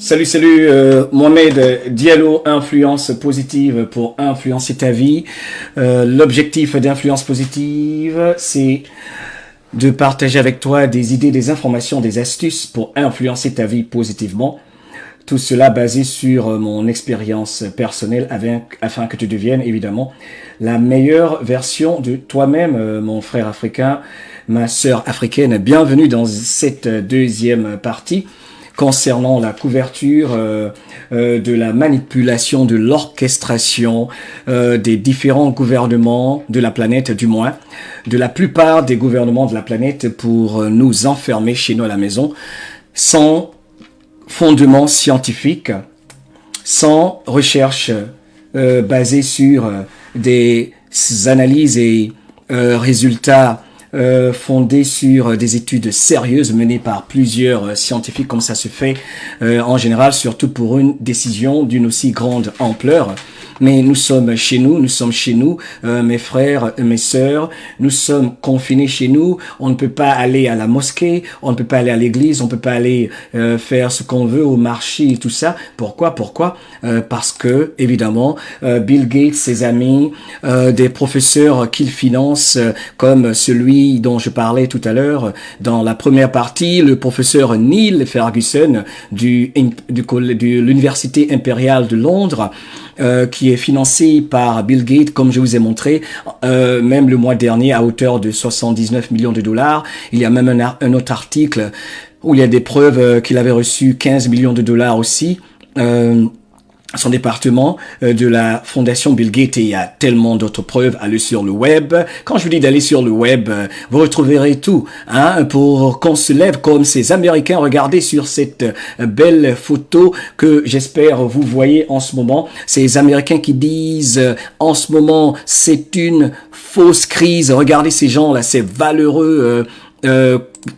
Salut, Mohamed Diallo, influence positive pour influencer ta vie. L'objectif d'influence positive, c'est de partager avec toi des idées, des informations, des astuces pour influencer ta vie positivement. Tout cela basé sur mon expérience personnelle afin que tu deviennes évidemment la meilleure version de toi-même, mon frère africain, ma sœur africaine. Bienvenue dans cette deuxième partie concernant la couverture de la manipulation, de l'orchestration des différents gouvernements de la planète, du moins de la plupart des gouvernements de la planète, pour nous enfermer chez nous à la maison sans fondement scientifique, sans recherche basée sur des analyses et résultats fondés sur des études sérieuses menées par plusieurs scientifiques, comme ça se fait en général, surtout pour une décision d'une aussi grande ampleur. Mais nous sommes chez nous, mes frères, mes sœurs, nous sommes confinés chez nous. On ne peut pas aller à la mosquée, on ne peut pas aller à l'église, on ne peut pas aller faire ce qu'on veut au marché et tout ça. Pourquoi Parce que, évidemment, Bill Gates, ses amis, des professeurs qu'il finance, comme celui dont je parlais tout à l'heure dans la première partie, le professeur Neil Ferguson de l'Université impériale de Londres, qui est financé par Bill Gates, comme je vous ai montré, même le mois dernier, à hauteur de 79 millions de dollars. Il y a même un autre article où il y a des preuves qu'il avait reçu 15 millions de dollars aussi. Son département de la fondation Bill Gates, et il y a tellement d'autres preuves. Allez sur le web. Quand je vous dis d'aller sur le web, vous retrouverez tout, pour qu'on se lève comme ces Américains. Regardez sur cette belle photo que j'espère vous voyez en ce moment. Ces Américains qui disent en ce moment c'est une fausse crise. Regardez ces gens-là, ces valeureux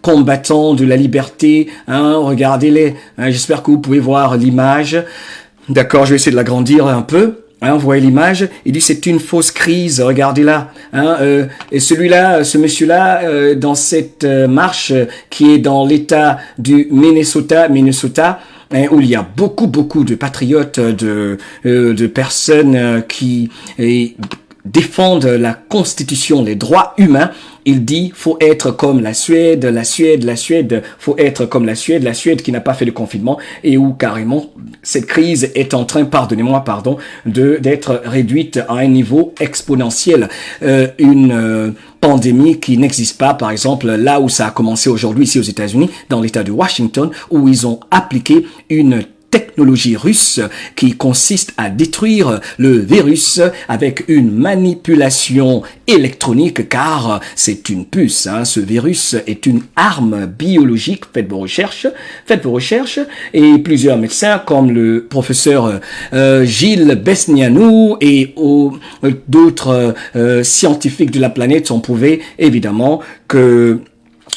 combattants de la liberté. Regardez-les. J'espère que vous pouvez voir l'image. D'accord, je vais essayer de l'agrandir un peu. Vous voyez l'image. Il dit c'est une fausse crise. Regardez là. Et celui-là, ce monsieur-là, dans cette marche qui est dans l'État du Minnesota, où il y a beaucoup de patriotes, de personnes qui défendent la Constitution, les droits humains. Il dit, faut être comme la Suède, faut être comme la Suède qui n'a pas fait de confinement et où carrément cette crise est en train, d'être réduite à un niveau exponentiel. Une pandémie qui n'existe pas, par exemple, là où ça a commencé aujourd'hui, ici aux États-Unis, dans l'État de Washington, où ils ont appliqué une technologie russe qui consiste à détruire le virus avec une manipulation électronique, car c'est une puce. Ce virus est une arme biologique. Faites vos recherches. Et plusieurs médecins, comme le professeur Gilles Besnianou et d'autres scientifiques de la planète, ont prouvé évidemment que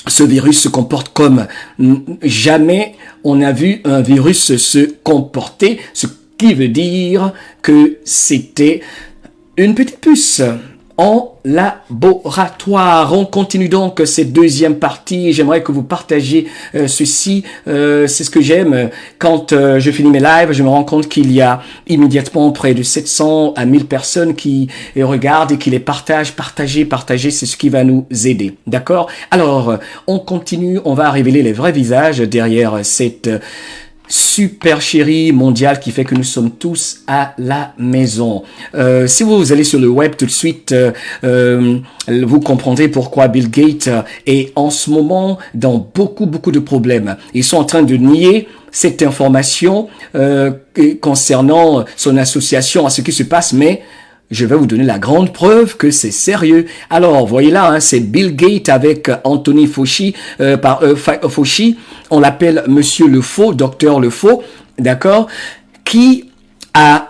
ce virus se comporte comme jamais on a vu un virus se comporter, ce qui veut dire que c'était une petite puce en laboratoire. On continue donc cette deuxième partie. J'aimerais que vous partagiez ceci. C'est ce que j'aime. Quand je finis mes lives, je me rends compte qu'il y a immédiatement près de 700 à 1000 personnes qui regardent et qui les partagent. Partager, c'est ce qui va nous aider. D'accord? Alors, on continue. On va révéler les vrais visages derrière cette supercherie mondiale qui fait que nous sommes tous à la maison. Si vous allez sur le web tout de suite, vous comprendrez pourquoi Bill Gates est en ce moment dans beaucoup de problèmes. Ils sont en train de nier cette information concernant son association à ce qui se passe, mais je vais vous donner la grande preuve que c'est sérieux. Alors, voyez là, c'est Bill Gates avec Anthony Fauci. Fauci, on l'appelle Monsieur le Faux, Docteur le Faux, d'accord, qui a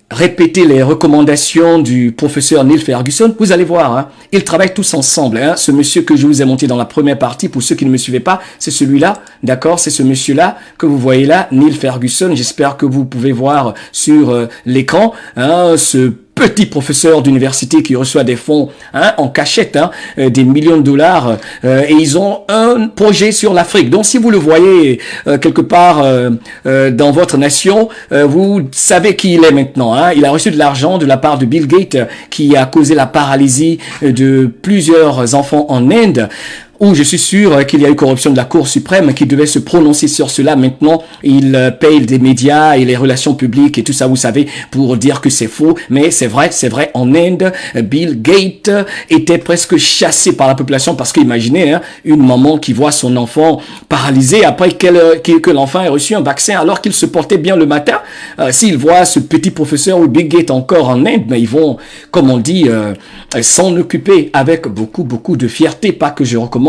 répété les recommandations du professeur Neil Ferguson. Vous allez voir, ils travaillent tous ensemble. Ce monsieur que je vous ai monté dans la première partie, pour ceux qui ne me suivaient pas, c'est celui-là, d'accord, c'est ce monsieur-là que vous voyez là, Neil Ferguson. J'espère que vous pouvez voir sur l'écran ce petit professeur d'université qui reçoit des fonds en cachette, des millions de dollars, et ils ont un projet sur l'Afrique. Donc si vous le voyez quelque part dans votre nation, vous savez qui il est maintenant. Il a reçu de l'argent de la part de Bill Gates qui a causé la paralysie de plusieurs enfants en Inde, où je suis sûr qu'il y a eu corruption de la Cour suprême qui devait se prononcer sur cela. Maintenant, il paye des médias et les relations publiques et tout ça, vous savez, pour dire que c'est faux. Mais c'est vrai, en Inde, Bill Gates était presque chassé par la population parce qu'imaginez, une maman qui voit son enfant paralysé après que l'enfant ait reçu un vaccin alors qu'il se portait bien le matin. S'ils voient ce petit professeur ou Bill Gates encore en Inde, mais ils vont, comme on dit, s'en occuper avec beaucoup de fierté. Pas que je recommande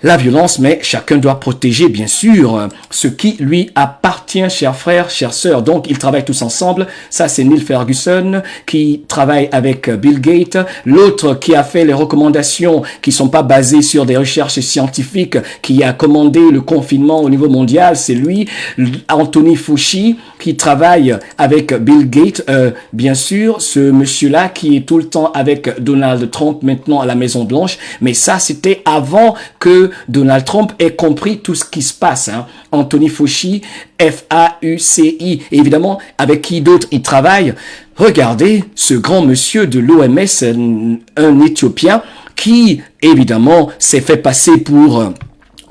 la violence, mais chacun doit protéger, bien sûr, ce qui lui appartient, chers frères, chères sœurs. Donc, ils travaillent tous ensemble. Ça, c'est Neil Ferguson qui travaille avec Bill Gates. L'autre qui a fait les recommandations qui sont pas basées sur des recherches scientifiques, qui a commandé le confinement au niveau mondial, c'est lui, Anthony Fauci, qui travaille avec Bill Gates. Bien sûr, ce monsieur-là qui est tout le temps avec Donald Trump, maintenant à la Maison-Blanche. Mais ça, c'était avant que Donald Trump ait compris tout ce qui se passe. Anthony Fauci, F-A-U-C-I. Et évidemment, avec qui d'autre il travaille? Regardez ce grand monsieur de l'OMS, un Éthiopien, qui, évidemment, s'est fait passer pour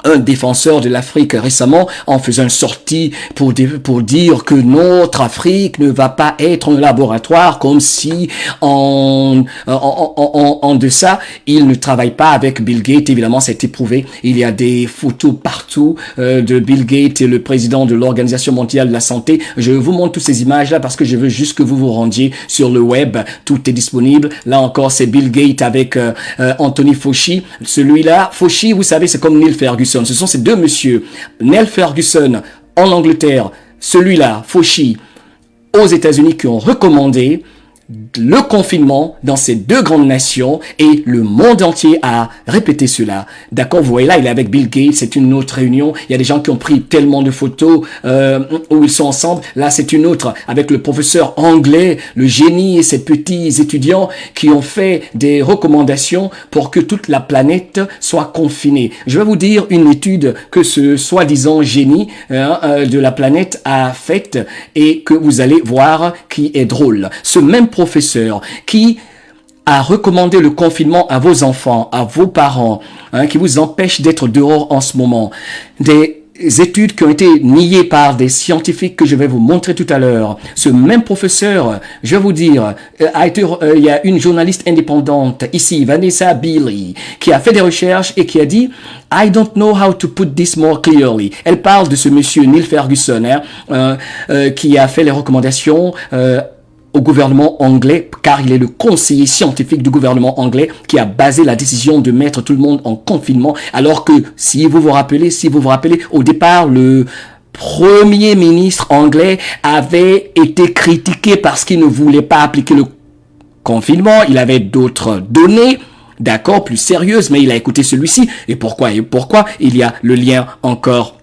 un défenseur de l'Afrique récemment en faisant une sortie pour dire que notre Afrique ne va pas être un laboratoire, comme si en deçà, il ne travaille pas avec Bill Gates. Évidemment, ça a été prouvé. Il y a des photos partout de Bill Gates et le président de l'Organisation mondiale de la santé. Je vous montre toutes ces images-là parce que je veux juste que vous vous rendiez sur le web. Tout est disponible. Là encore, c'est Bill Gates avec Anthony Fauci. Celui-là, Fauci, vous savez, c'est comme Neil Ferguson. Ce sont ces deux messieurs, Neil Ferguson en Angleterre, celui-là, Fauci, aux États-Unis, qui ont recommandé le confinement dans ces deux grandes nations et le monde entier a répété cela. D'accord, vous voyez là, il est avec Bill Gates, c'est une autre réunion. Il y a des gens qui ont pris tellement de photos où ils sont ensemble. Là, c'est une autre avec le professeur anglais, le génie et ses petits étudiants qui ont fait des recommandations pour que toute la planète soit confinée. Je vais vous dire une étude que ce soi-disant génie de la planète a faite et que vous allez voir qui est drôle. Ce même professeur qui a recommandé le confinement à vos enfants, à vos parents, qui vous empêche d'être dehors en ce moment. Des études qui ont été niées par des scientifiques que je vais vous montrer tout à l'heure. Ce même professeur, je vais vous dire, il y a une journaliste indépendante ici, Vanessa Beeley, qui a fait des recherches et qui a dit « I don't know how to put this more clearly ». Elle parle de ce monsieur Neil Ferguson, qui a fait les recommandations au gouvernement anglais, car il est le conseiller scientifique du gouvernement anglais qui a basé la décision de mettre tout le monde en confinement, alors que, si vous vous rappelez, au départ, le premier ministre anglais avait été critiqué parce qu'il ne voulait pas appliquer le confinement. Il avait d'autres données, d'accord, plus sérieuses, mais il a écouté celui-ci. Et pourquoi? Il y a le lien encore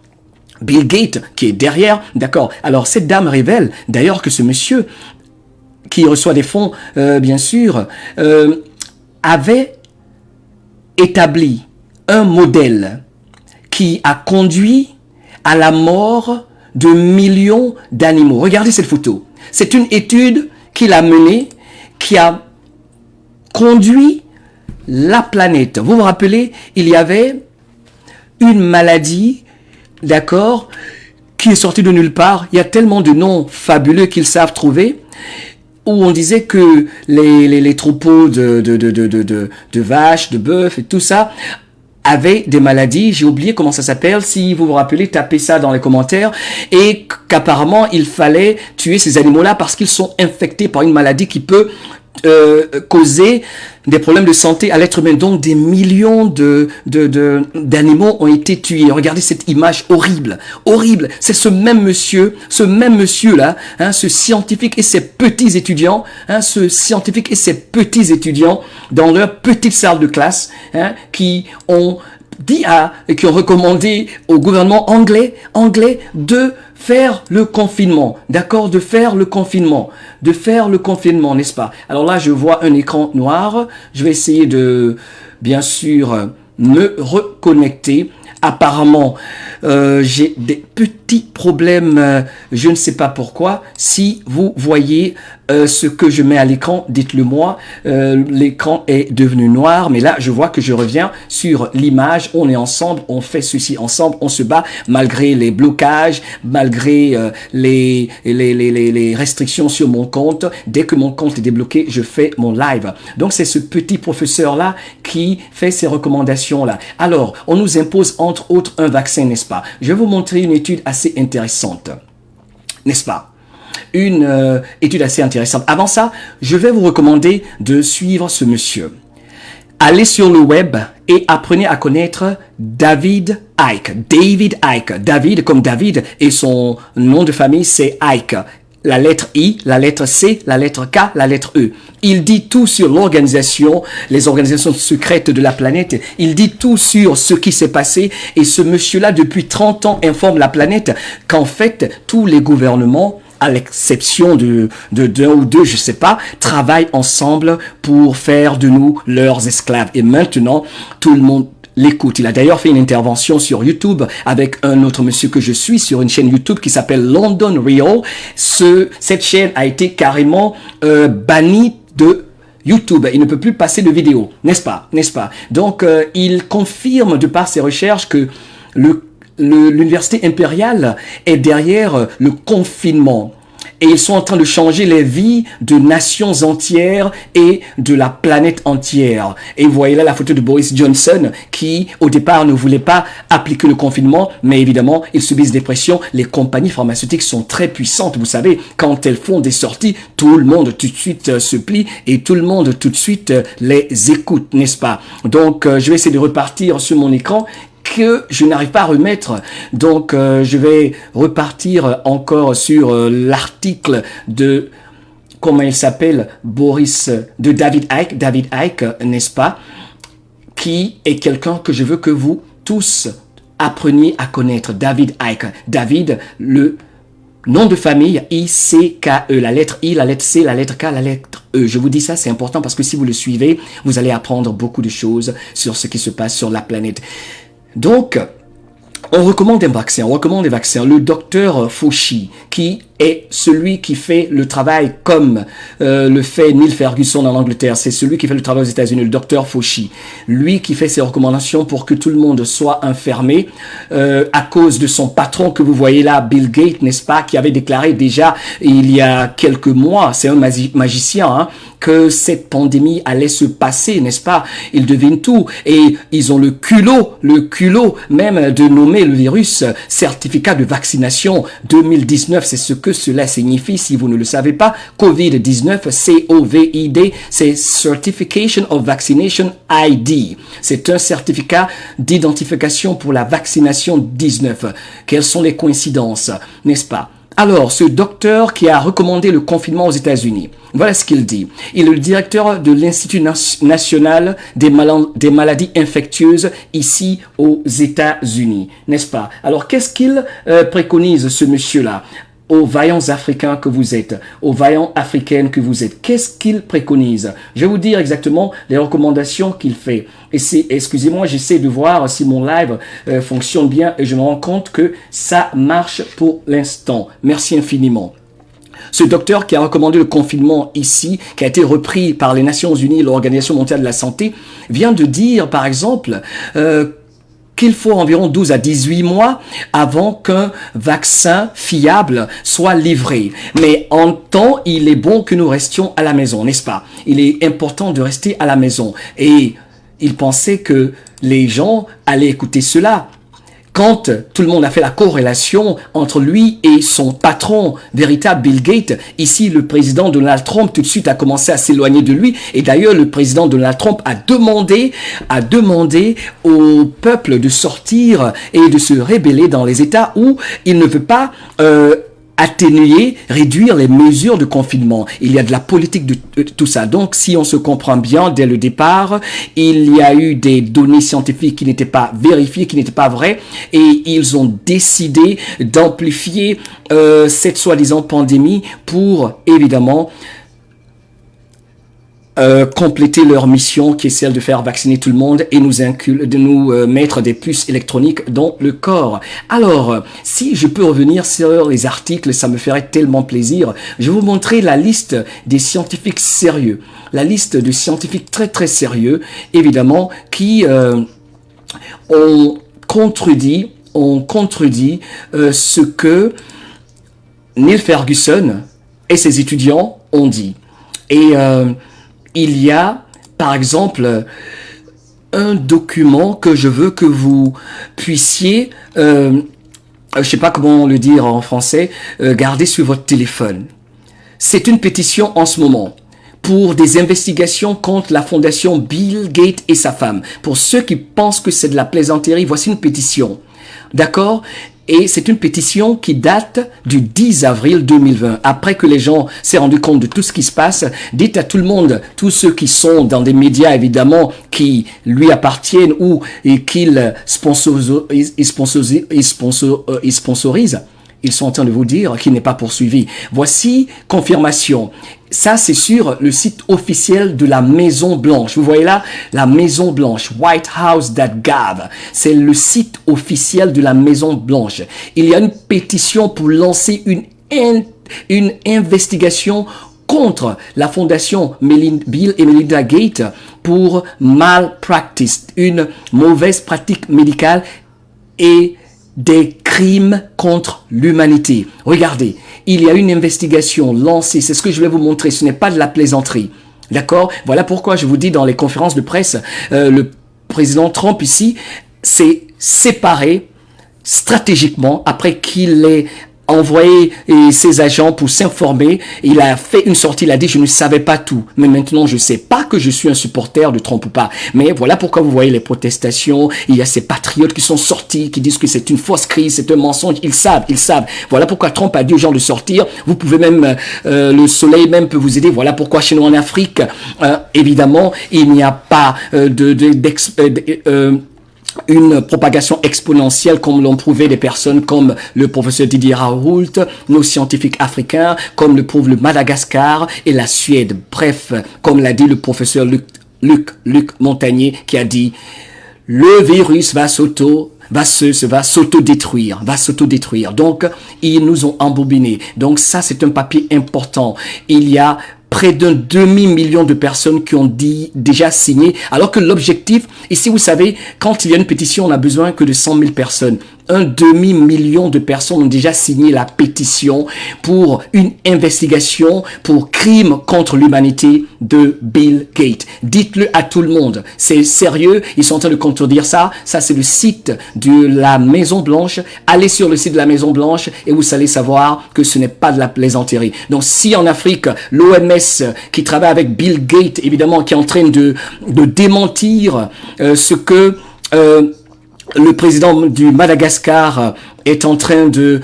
Bill Gates qui est derrière, d'accord. Alors, cette dame révèle d'ailleurs que ce monsieur qui reçoit des fonds, bien sûr, avait établi un modèle qui a conduit à la mort de millions d'animaux. Regardez cette photo. C'est une étude qu'il a menée, qui a conduit la planète. Vous vous rappelez, il y avait une maladie, d'accord, qui est sortie de nulle part. Il y a tellement de noms fabuleux qu'ils savent trouver, où on disait que les troupeaux de vaches, de bœufs et tout ça avaient des maladies. J'ai oublié comment ça s'appelle. Si vous vous rappelez, tapez ça dans les commentaires. Et qu'apparemment, il fallait tuer ces animaux-là parce qu'ils sont infectés par une maladie qui peut causer des problèmes de santé à l'être humain. Donc des millions d'animaux ont été tués. Regardez cette image horrible, c'est ce même monsieur là, ce scientifique et ses petits étudiants, dans leur petite salle de classe, qui ont recommandé au gouvernement anglais de faire le confinement, d'accord, de faire le confinement, n'est-ce pas? Alors là, je vois un écran noir, je vais essayer de, bien sûr, me reconnecter. Apparemment, j'ai des petits problèmes, je ne sais pas pourquoi. Si vous voyez ce que je mets à l'écran, dites-le moi. L'écran est devenu noir, mais là, je vois que je reviens sur l'image. On est ensemble, on fait ceci ensemble, on se bat malgré les blocages, malgré les restrictions sur mon compte. Dès que mon compte est débloqué, je fais mon live. Donc, c'est ce petit professeur-là qui fait ces recommandations-là. Alors, on nous impose entre autres un vaccin, n'est-ce pas? Je vais vous montrer une étude assez intéressante, n'est-ce pas? Une étude assez intéressante. Avant ça, je vais vous recommander de suivre ce monsieur. Allez sur le web et apprenez à connaître David Icke. David Icke. David comme David et son nom de famille c'est Icke. La lettre I, la lettre C, la lettre K, la lettre E. Il dit tout sur l'organisation, les organisations secrètes de la planète. Il dit tout sur ce qui s'est passé. Et ce monsieur-là, depuis 30 ans, informe la planète qu'en fait, tous les gouvernements, à l'exception d'un ou deux, je sais pas, travaillent ensemble pour faire de nous leurs esclaves. Et maintenant, tout le monde l'écoute. Il a d'ailleurs fait une intervention sur YouTube avec un autre monsieur que je suis sur une chaîne YouTube qui s'appelle London Real. Cette chaîne a été carrément bannie de YouTube. Il ne peut plus passer de vidéos, n'est-ce pas? Donc, il confirme de par ses recherches que l'université impériale est derrière le confinement. Et ils sont en train de changer les vies de nations entières et de la planète entière. Et vous voyez là la photo de Boris Johnson qui, au départ, ne voulait pas appliquer le confinement. Mais évidemment, ils subissent des pressions. Les compagnies pharmaceutiques sont très puissantes. Vous savez, quand elles font des sorties, tout le monde tout de suite se plie et tout le monde tout de suite les écoute, n'est-ce pas? Donc, je vais essayer de repartir sur mon écran que je n'arrive pas à remettre. Donc, je vais repartir encore sur l'article de, comment il s'appelle, de David Icke, n'est-ce pas, qui est quelqu'un que je veux que vous tous appreniez à connaître. David Icke. David, le nom de famille, I-C-K-E, la lettre I, la lettre C, la lettre K, la lettre E. Je vous dis ça, c'est important parce que si vous le suivez, vous allez apprendre beaucoup de choses sur ce qui se passe sur la planète. Donc, on recommande un vaccin, Le docteur Fauci, qui est celui qui fait le travail comme le fait Neil Ferguson en Angleterre. C'est celui qui fait le travail aux États-Unis, le docteur Fauci. Lui qui fait ses recommandations pour que tout le monde soit enfermé à cause de son patron que vous voyez là, Bill Gates, n'est-ce pas, qui avait déclaré déjà il y a quelques mois, c'est un magicien, hein, que cette pandémie allait se passer, n'est-ce pas? Ils devinent tout et ils ont le culot même de nommer le virus certificat de vaccination 2019. C'est ce que cela signifie si vous ne le savez pas. COVID-19, C-O-V-I-D, c'est Certification of Vaccination ID. C'est un certificat d'identification pour la vaccination 19. Quelles sont les coïncidences, n'est-ce pas? Alors, ce docteur qui a recommandé le confinement aux États-Unis, voilà ce qu'il dit. Il est le directeur de l'Institut national des maladies infectieuses ici aux États-Unis, n'est-ce pas? Alors, qu'est-ce qu'il préconise, ce monsieur-là? Aux vaillants africains que vous êtes, aux vaillants africaines que vous êtes, qu'est-ce qu'il préconise? Je vais vous dire exactement les recommandations qu'il fait. Et excusez-moi, j'essaie de voir si mon live fonctionne bien et je me rends compte que ça marche pour l'instant. Merci infiniment. Ce docteur qui a recommandé le confinement ici, qui a été repris par les Nations Unies et l'Organisation mondiale de la santé, vient de dire, par exemple, qu'il faut environ 12 à 18 mois avant qu'un vaccin fiable soit livré. Mais en temps, il est bon que nous restions à la maison, n'est-ce pas? Il est important de rester à la maison. Et il pensait que les gens allaient écouter cela. Quand tout le monde a fait la corrélation entre lui et son patron véritable Bill Gates, ici le président Donald Trump tout de suite a commencé à s'éloigner de lui. Et d'ailleurs le président Donald Trump a demandé au peuple de sortir et de se rébeller dans les États où il ne veut pas atténuer, réduire les mesures de confinement. Il y a de la politique de tout ça. Donc, si on se comprend bien dès le départ, il y a eu des données scientifiques qui n'étaient pas vérifiées, qui n'étaient pas vraies, et ils ont décidé d'amplifier cette soi-disant pandémie pour, évidemment, compléter leur mission qui est celle de faire vacciner tout le monde et de nous mettre des puces électroniques dans le corps. Alors, si je peux revenir sur les articles, ça me ferait tellement plaisir. Je vais vous montrer la liste des scientifiques sérieux. La liste de scientifiques très très sérieux, évidemment, qui ont contredit ce que Neil Ferguson et ses étudiants ont dit. Et il y a, par exemple, un document que je veux que vous puissiez, je sais pas comment le dire en français, garder sur votre téléphone. C'est une pétition en ce moment pour des investigations contre la fondation Bill Gates et sa femme. Pour ceux qui pensent que c'est de la plaisanterie, voici une pétition. D'accord ? Et c'est une pétition qui date du 10 avril 2020. Après que les gens s'est rendu compte de tout ce qui se passe, dites à tout le monde, tous ceux qui sont dans des médias évidemment qui lui appartiennent ou qu'ils sponsorisent, ils sont en train de vous dire qu'il n'est pas poursuivi. Voici confirmation. Ça, c'est sur le site officiel de la Maison Blanche. Vous voyez là, la Maison Blanche, whitehouse.gov. C'est le site officiel de la Maison Blanche. Il y a une pétition pour lancer une investigation contre la fondation Bill et Melinda Gates pour malpractice, une mauvaise pratique médicale et des crimes contre l'humanité. Regardez, il y a une investigation lancée, c'est ce que je vais vous montrer, ce n'est pas de la plaisanterie. D'accord? Voilà pourquoi je vous dis dans les conférences de presse, le président Trump ici s'est séparé stratégiquement après qu'il ait envoyé ses agents pour s'informer. Il a fait une sortie, il a dit je ne savais pas tout, mais maintenant je sais pas que je suis un supporter de Trump ou pas. Mais voilà pourquoi vous voyez les protestations, il y a ces patriotes qui sont sortis, qui disent que c'est une fausse crise, c'est un mensonge, ils savent. Voilà pourquoi Trump a dit aux gens de sortir. Vous pouvez même, le soleil même peut vous aider. Voilà pourquoi chez nous en Afrique, évidemment, il n'y a pas une propagation exponentielle comme l'ont prouvé des personnes comme le professeur Didier Raoult, nos scientifiques africains, comme le prouve le Madagascar et la Suède. Bref, comme l'a dit le professeur Luc Montagnier qui a dit le virus va s'auto-détruire. Donc, ils nous ont embobinés. Donc, ça, c'est un papier important. Il y a près d'un demi-million de personnes qui ont déjà signé, alors que l'objectif, ici, vous savez, quand il y a une pétition, on n'a besoin que de 100 000 personnes. Un demi-million de personnes ont déjà signé la pétition pour une investigation pour crime contre l'humanité de Bill Gates. Dites-le à tout le monde. C'est sérieux. Ils sont en train de contredire ça. Ça, c'est le site de la Maison Blanche. Allez sur le site de la Maison Blanche et vous allez savoir que ce n'est pas de la plaisanterie. Donc, si en Afrique, l'OMS qui travaille avec Bill Gates, évidemment, qui est en train de démentir ce que le président du Madagascar est en train de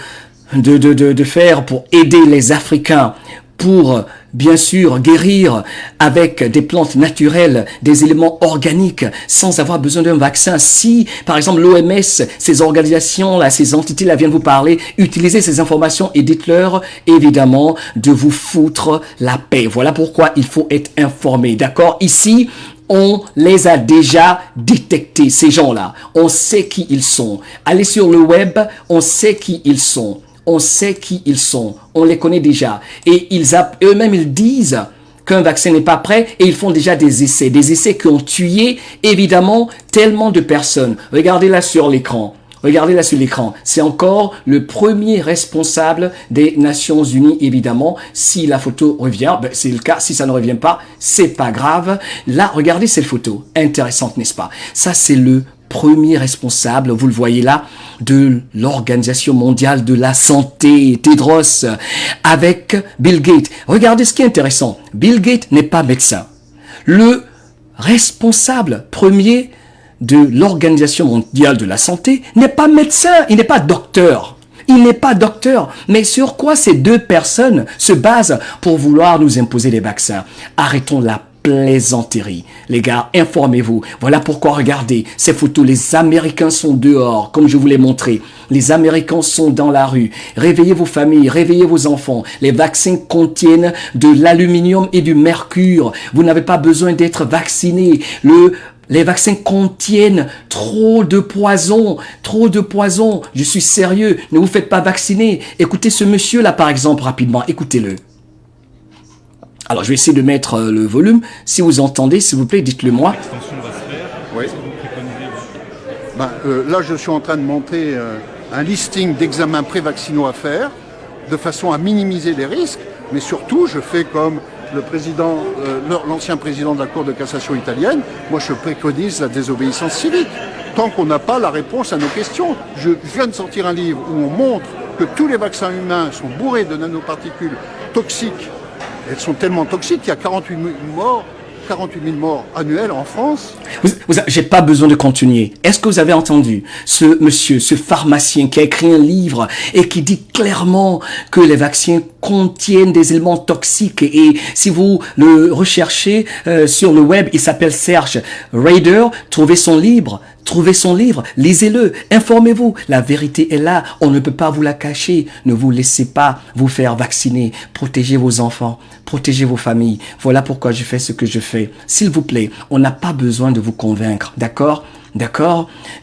faire pour aider les Africains, pour bien sûr guérir avec des plantes naturelles, des éléments organiques, sans avoir besoin d'un vaccin. Si, par exemple, l'OMS, ces organisations-là, ces entités-là viennent vous parler, utilisez ces informations et dites-leur, évidemment, de vous foutre la paix. Voilà pourquoi il faut être informé. D'accord? Ici, on les a déjà détectés, ces gens-là. On sait qui ils sont. Allez sur le web, on sait qui ils sont. On sait qui ils sont. On les connaît déjà. Et eux-mêmes, ils disent qu'un vaccin n'est pas prêt et ils font déjà des essais. Des essais qui ont tué, évidemment, tellement de personnes. Regardez là sur l'écran. Regardez là sur l'écran. C'est encore le premier responsable des Nations Unies, évidemment. Si la photo revient, ben c'est le cas. Si ça ne revient pas, c'est pas grave. Là, regardez cette photo. Intéressante, n'est-ce pas? Ça, c'est le premier responsable, vous le voyez là, de l'Organisation mondiale de la santé, Tedros, avec Bill Gates. Regardez ce qui est intéressant. Bill Gates n'est pas médecin. Le responsable premier de l'Organisation mondiale de la santé n'est pas médecin, il n'est pas docteur. Il n'est pas docteur. Mais sur quoi ces deux personnes se basent pour vouloir nous imposer des vaccins? Arrêtons la plaisanterie. Les gars, informez-vous. Voilà pourquoi, regardez, ces photos, les Américains sont dehors, comme je vous l'ai montré. Les Américains sont dans la rue. Réveillez vos familles, réveillez vos enfants. Les vaccins contiennent de l'aluminium et du mercure. Vous n'avez pas besoin d'être vacciné. Les vaccins contiennent trop de poison, trop de poison. Je suis sérieux, ne vous faites pas vacciner. Écoutez ce monsieur-là, par exemple, rapidement, écoutez-le. Alors, je vais essayer de mettre le volume. Si vous entendez, s'il vous plaît, dites-le moi. Oui. Là, je suis en train de monter un listing d'examens pré-vaccinaux à faire, de façon à minimiser les risques, mais surtout, je fais comme l'ancien président de la Cour de cassation italienne, moi je préconise la désobéissance civique, tant qu'on n'a pas la réponse à nos questions. Je viens de sortir un livre où on montre que tous les vaccins humains sont bourrés de nanoparticules toxiques. Elles sont tellement toxiques qu'il y a 48 000 morts annuels en France. J'ai pas besoin de continuer. Est-ce que vous avez entendu ce monsieur, ce pharmacien qui a écrit un livre et qui dit clairement que les vaccins contiennent des éléments toxiques, et si vous le recherchez sur le web, il s'appelle Serge Rader, trouvez son livre, lisez-le, informez-vous, la vérité est là, on ne peut pas vous la cacher. Ne vous laissez pas vous faire vacciner, protégez vos enfants, protégez vos familles. Voilà pourquoi je fais ce que je fais. S'il vous plaît, on n'a pas besoin de vous convaincre, d'accord?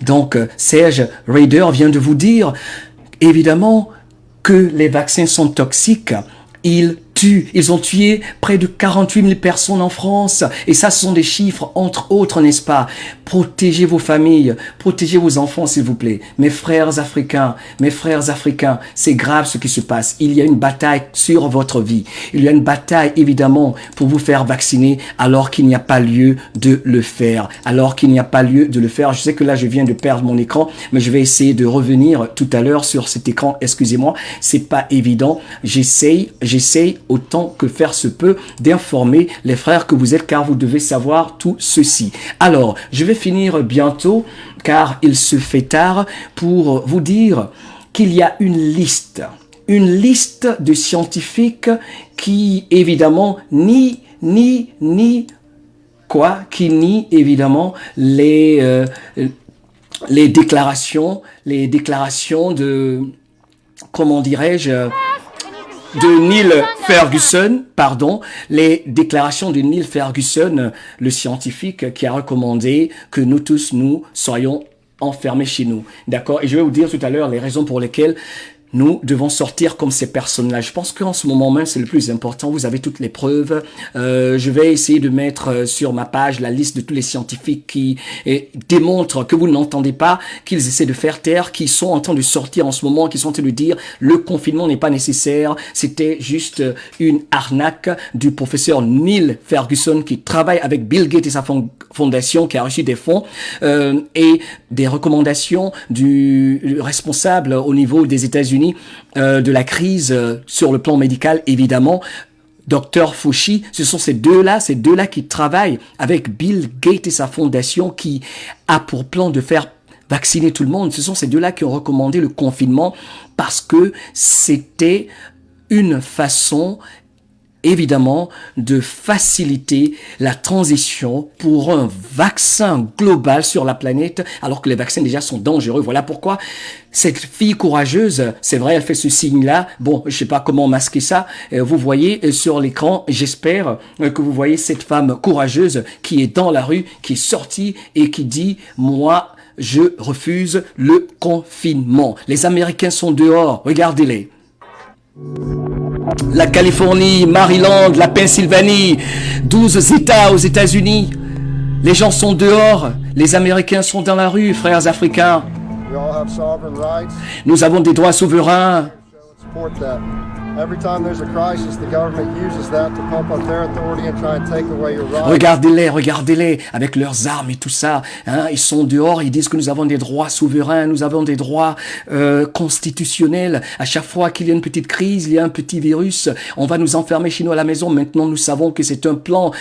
Donc, Serge Rader vient de vous dire, évidemment, que les vaccins sont toxiques. Ils ont tué près de 48 000 personnes en France. Et ça, ce sont des chiffres, entre autres, n'est-ce pas? Protégez vos familles, protégez vos enfants, s'il vous plaît. Mes frères africains, c'est grave ce qui se passe. Il y a une bataille sur votre vie. Il y a une bataille, évidemment, pour vous faire vacciner alors qu'il n'y a pas lieu de le faire. Je sais que là, je viens de perdre mon écran, mais je vais essayer de revenir tout à l'heure sur cet écran. Excusez-moi, c'est pas évident. J'essaye autant que faire se peut d'informer les frères que vous êtes, car vous devez savoir tout ceci. Alors, je vais finir bientôt car il se fait tard pour vous dire qu'il y a une liste de scientifiques qui évidemment nie évidemment les déclarations de, comment dirais-je, de Neil Ferguson, les déclarations de Neil Ferguson, le scientifique qui a recommandé que nous tous, nous soyons enfermés chez nous. D'accord? Et je vais vous dire tout à l'heure les raisons pour lesquelles nous devons sortir comme ces personnes-là. Je pense qu'en ce moment même, c'est le plus important. Vous avez toutes les preuves. Je vais essayer de mettre sur ma page la liste de tous les scientifiques qui démontrent que vous n'entendez pas, qu'ils essaient de faire taire, qui sont en train de sortir en ce moment, qui sont en train de dire le confinement n'est pas nécessaire. C'était juste une arnaque du professeur Neil Ferguson qui travaille avec Bill Gates et sa fondation, qui a reçu des fonds et des recommandations du responsable au niveau des États-Unis de la crise sur le plan médical, évidemment, Dr Fauci. Ce sont ces deux-là qui travaillent avec Bill Gates et sa fondation, qui a pour plan de faire vacciner tout le monde. Ce sont ces deux-là qui ont recommandé le confinement parce que c'était une façon, évidemment, de faciliter la transition pour un vaccin global sur la planète, alors que les vaccins déjà sont dangereux. Voilà pourquoi cette fille courageuse, c'est vrai, elle fait ce signe-là. Bon, je sais pas comment masquer ça. Vous voyez sur l'écran, j'espère que vous voyez cette femme courageuse qui est dans la rue, qui est sortie et qui dit « Moi, je refuse le confinement. » Les Américains sont dehors, regardez-les. La Californie, Maryland, la Pennsylvanie, 12 États aux États-Unis. Les gens sont dehors, les Américains sont dans la rue, frères africains. Nous avons des droits souverains. Regardez-les, avec leurs armes et tout ça. Hein, ils sont dehors, ils disent que nous avons des droits souverains, nous avons des droits constitutionnels. À chaque fois qu'il y a une petite crise, il y a un petit virus, on va nous enfermer chez nous à la maison. Maintenant, nous savons que c'est un plan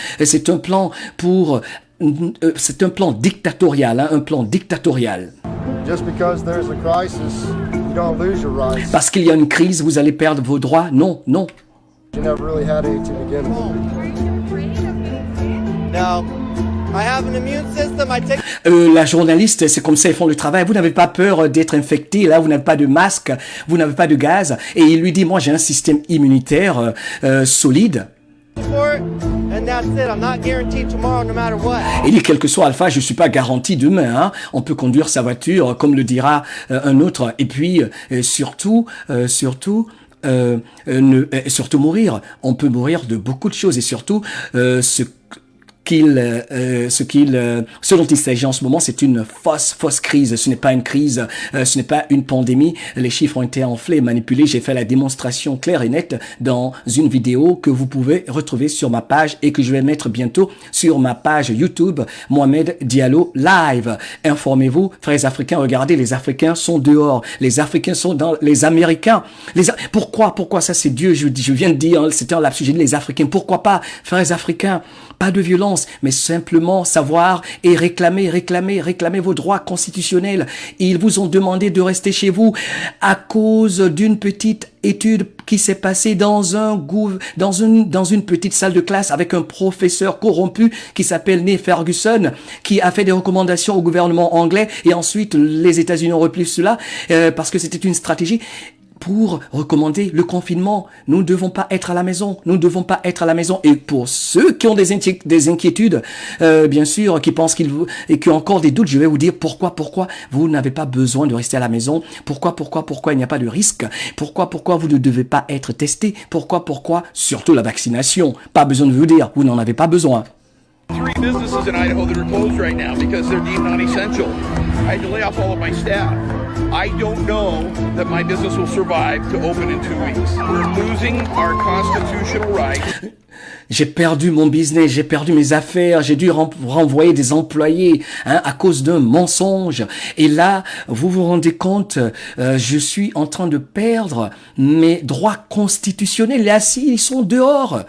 dictatorial, hein, un plan dictatorial. Just because there's a crisis don't lose your rights. Parce qu'il y a une crise, vous allez perdre vos droits. Non, non. You never really had any to begin with. No. I have an immune system. I take... La journaliste, c'est comme ça, ils font le travail. Vous n'avez pas peur d'être infecté, là, vous n'avez pas de masque, vous n'avez pas de gaz. Et il lui dit, moi, j'ai un système immunitaire solide. Il dit, quel que soit Alpha, je suis pas garanti demain. Hein. On peut conduire sa voiture, comme le dira un autre. Et puis, surtout mourir. On peut mourir de beaucoup de choses. Et surtout, ce dont il s'agit en ce moment, c'est une fausse crise. Ce n'est pas une crise, ce n'est pas une pandémie. Les chiffres ont été enflés, manipulés. J'ai fait la démonstration claire et nette dans une vidéo que vous pouvez retrouver sur ma page et que je vais mettre bientôt sur ma page YouTube, Mohamed Diallo Live. Informez-vous, frères africains, regardez, les Africains sont dehors. Les Africains sont dans les Américains. Pourquoi ça c'est Dieu, je viens de dire, c'était un lapsus, j'ai dit les Africains. Pourquoi pas, frères africains? Pas de violence, mais simplement savoir et réclamer vos droits constitutionnels. Ils vous ont demandé de rester chez vous à cause d'une petite étude qui s'est passée dans une petite salle de classe avec un professeur corrompu qui s'appelle Neil Ferguson, qui a fait des recommandations au gouvernement anglais et ensuite les États-Unis ont repris cela parce que c'était une stratégie pour recommander le confinement. Nous ne devons pas être à la maison. Et pour ceux qui ont des inquiétudes, bien sûr, qui pensent et qui ont encore des doutes, je vais vous dire pourquoi vous n'avez pas besoin de rester à la maison. Pourquoi il n'y a pas de risque. Pourquoi vous ne devez pas être testé. Pourquoi, surtout la vaccination. Pas besoin de vous dire, vous n'en avez pas besoin. 3 businesses in Idaho that are closed right now because they're deemed non-essential. I had to lay off all of my staff. I don't know that my business will survive to open in 2 weeks. We're losing our constitutional rights. J'ai perdu mon business, j'ai perdu mes affaires, j'ai dû renvoyer des employés à cause d'un mensonge. Et là, vous vous rendez compte, je suis en train de perdre mes droits constitutionnels. Là, ils sont dehors.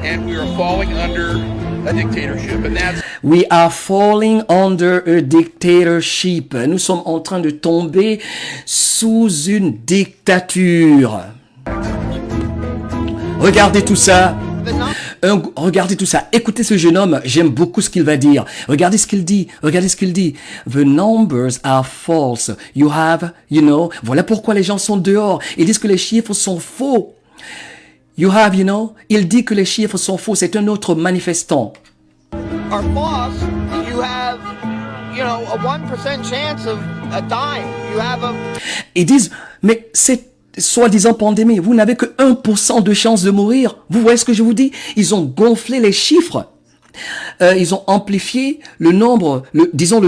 And we are falling under a dictatorship, and that's... We are falling under a dictatorship. Nous sommes en train de tomber sous une dictature. Regardez tout ça. Écoutez ce jeune homme, j'aime beaucoup ce qu'il va dire. Regardez ce qu'il dit. The numbers are false. Voilà pourquoi les gens sont dehors. Ils disent que les chiffres sont faux. Il dit que les chiffres sont faux. C'est un autre manifestant. Are false. You have, a 1% chance of dying. You have a... Ils disent, mais c'est soi-disant pandémie. Vous n'avez que 1% de chance de mourir. Vous voyez ce que je vous dis? Ils ont gonflé les chiffres. Ils ont amplifié le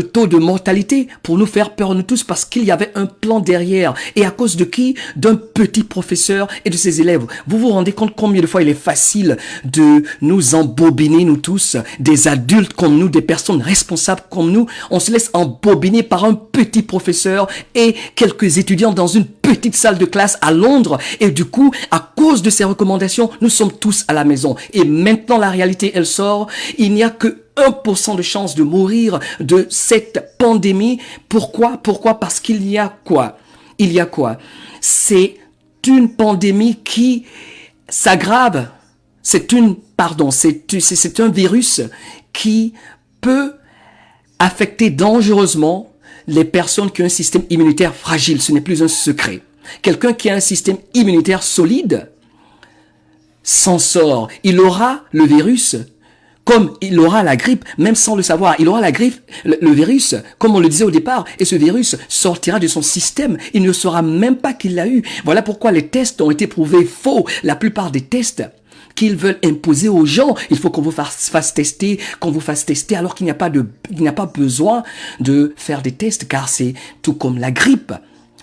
taux de mortalité pour nous faire peur nous tous parce qu'il y avait un plan derrière. Et à cause de qui? D'un petit professeur et de ses élèves. Vous vous rendez compte combien de fois il est facile de nous embobiner nous tous, des adultes comme nous, des personnes responsables comme nous. On se laisse embobiner par un petit professeur et quelques étudiants dans une petite salle de classe à Londres. Et du coup, à cause de ces recommandations, nous sommes tous à la maison. Et maintenant, la réalité, elle sort. Il n'y a que 1% de chance de mourir de cette pandémie. Pourquoi? Parce qu'il y a quoi? C'est une pandémie qui s'aggrave. C'est un virus qui peut affecter dangereusement les personnes qui ont un système immunitaire fragile. Ce n'est plus un secret. Quelqu'un qui a un système immunitaire solide s'en sort. Il aura le virus comme il aura la grippe, même sans le savoir. Il aura la grippe, le virus, comme on le disait au départ, et ce virus sortira de son système. Il ne saura même pas qu'il l'a eu. Voilà pourquoi les tests ont été prouvés faux. La plupart des tests qu'ils veulent imposer aux gens, il faut qu'on vous fasse tester, alors qu'il n'y a pas besoin de faire des tests, car c'est tout comme la grippe.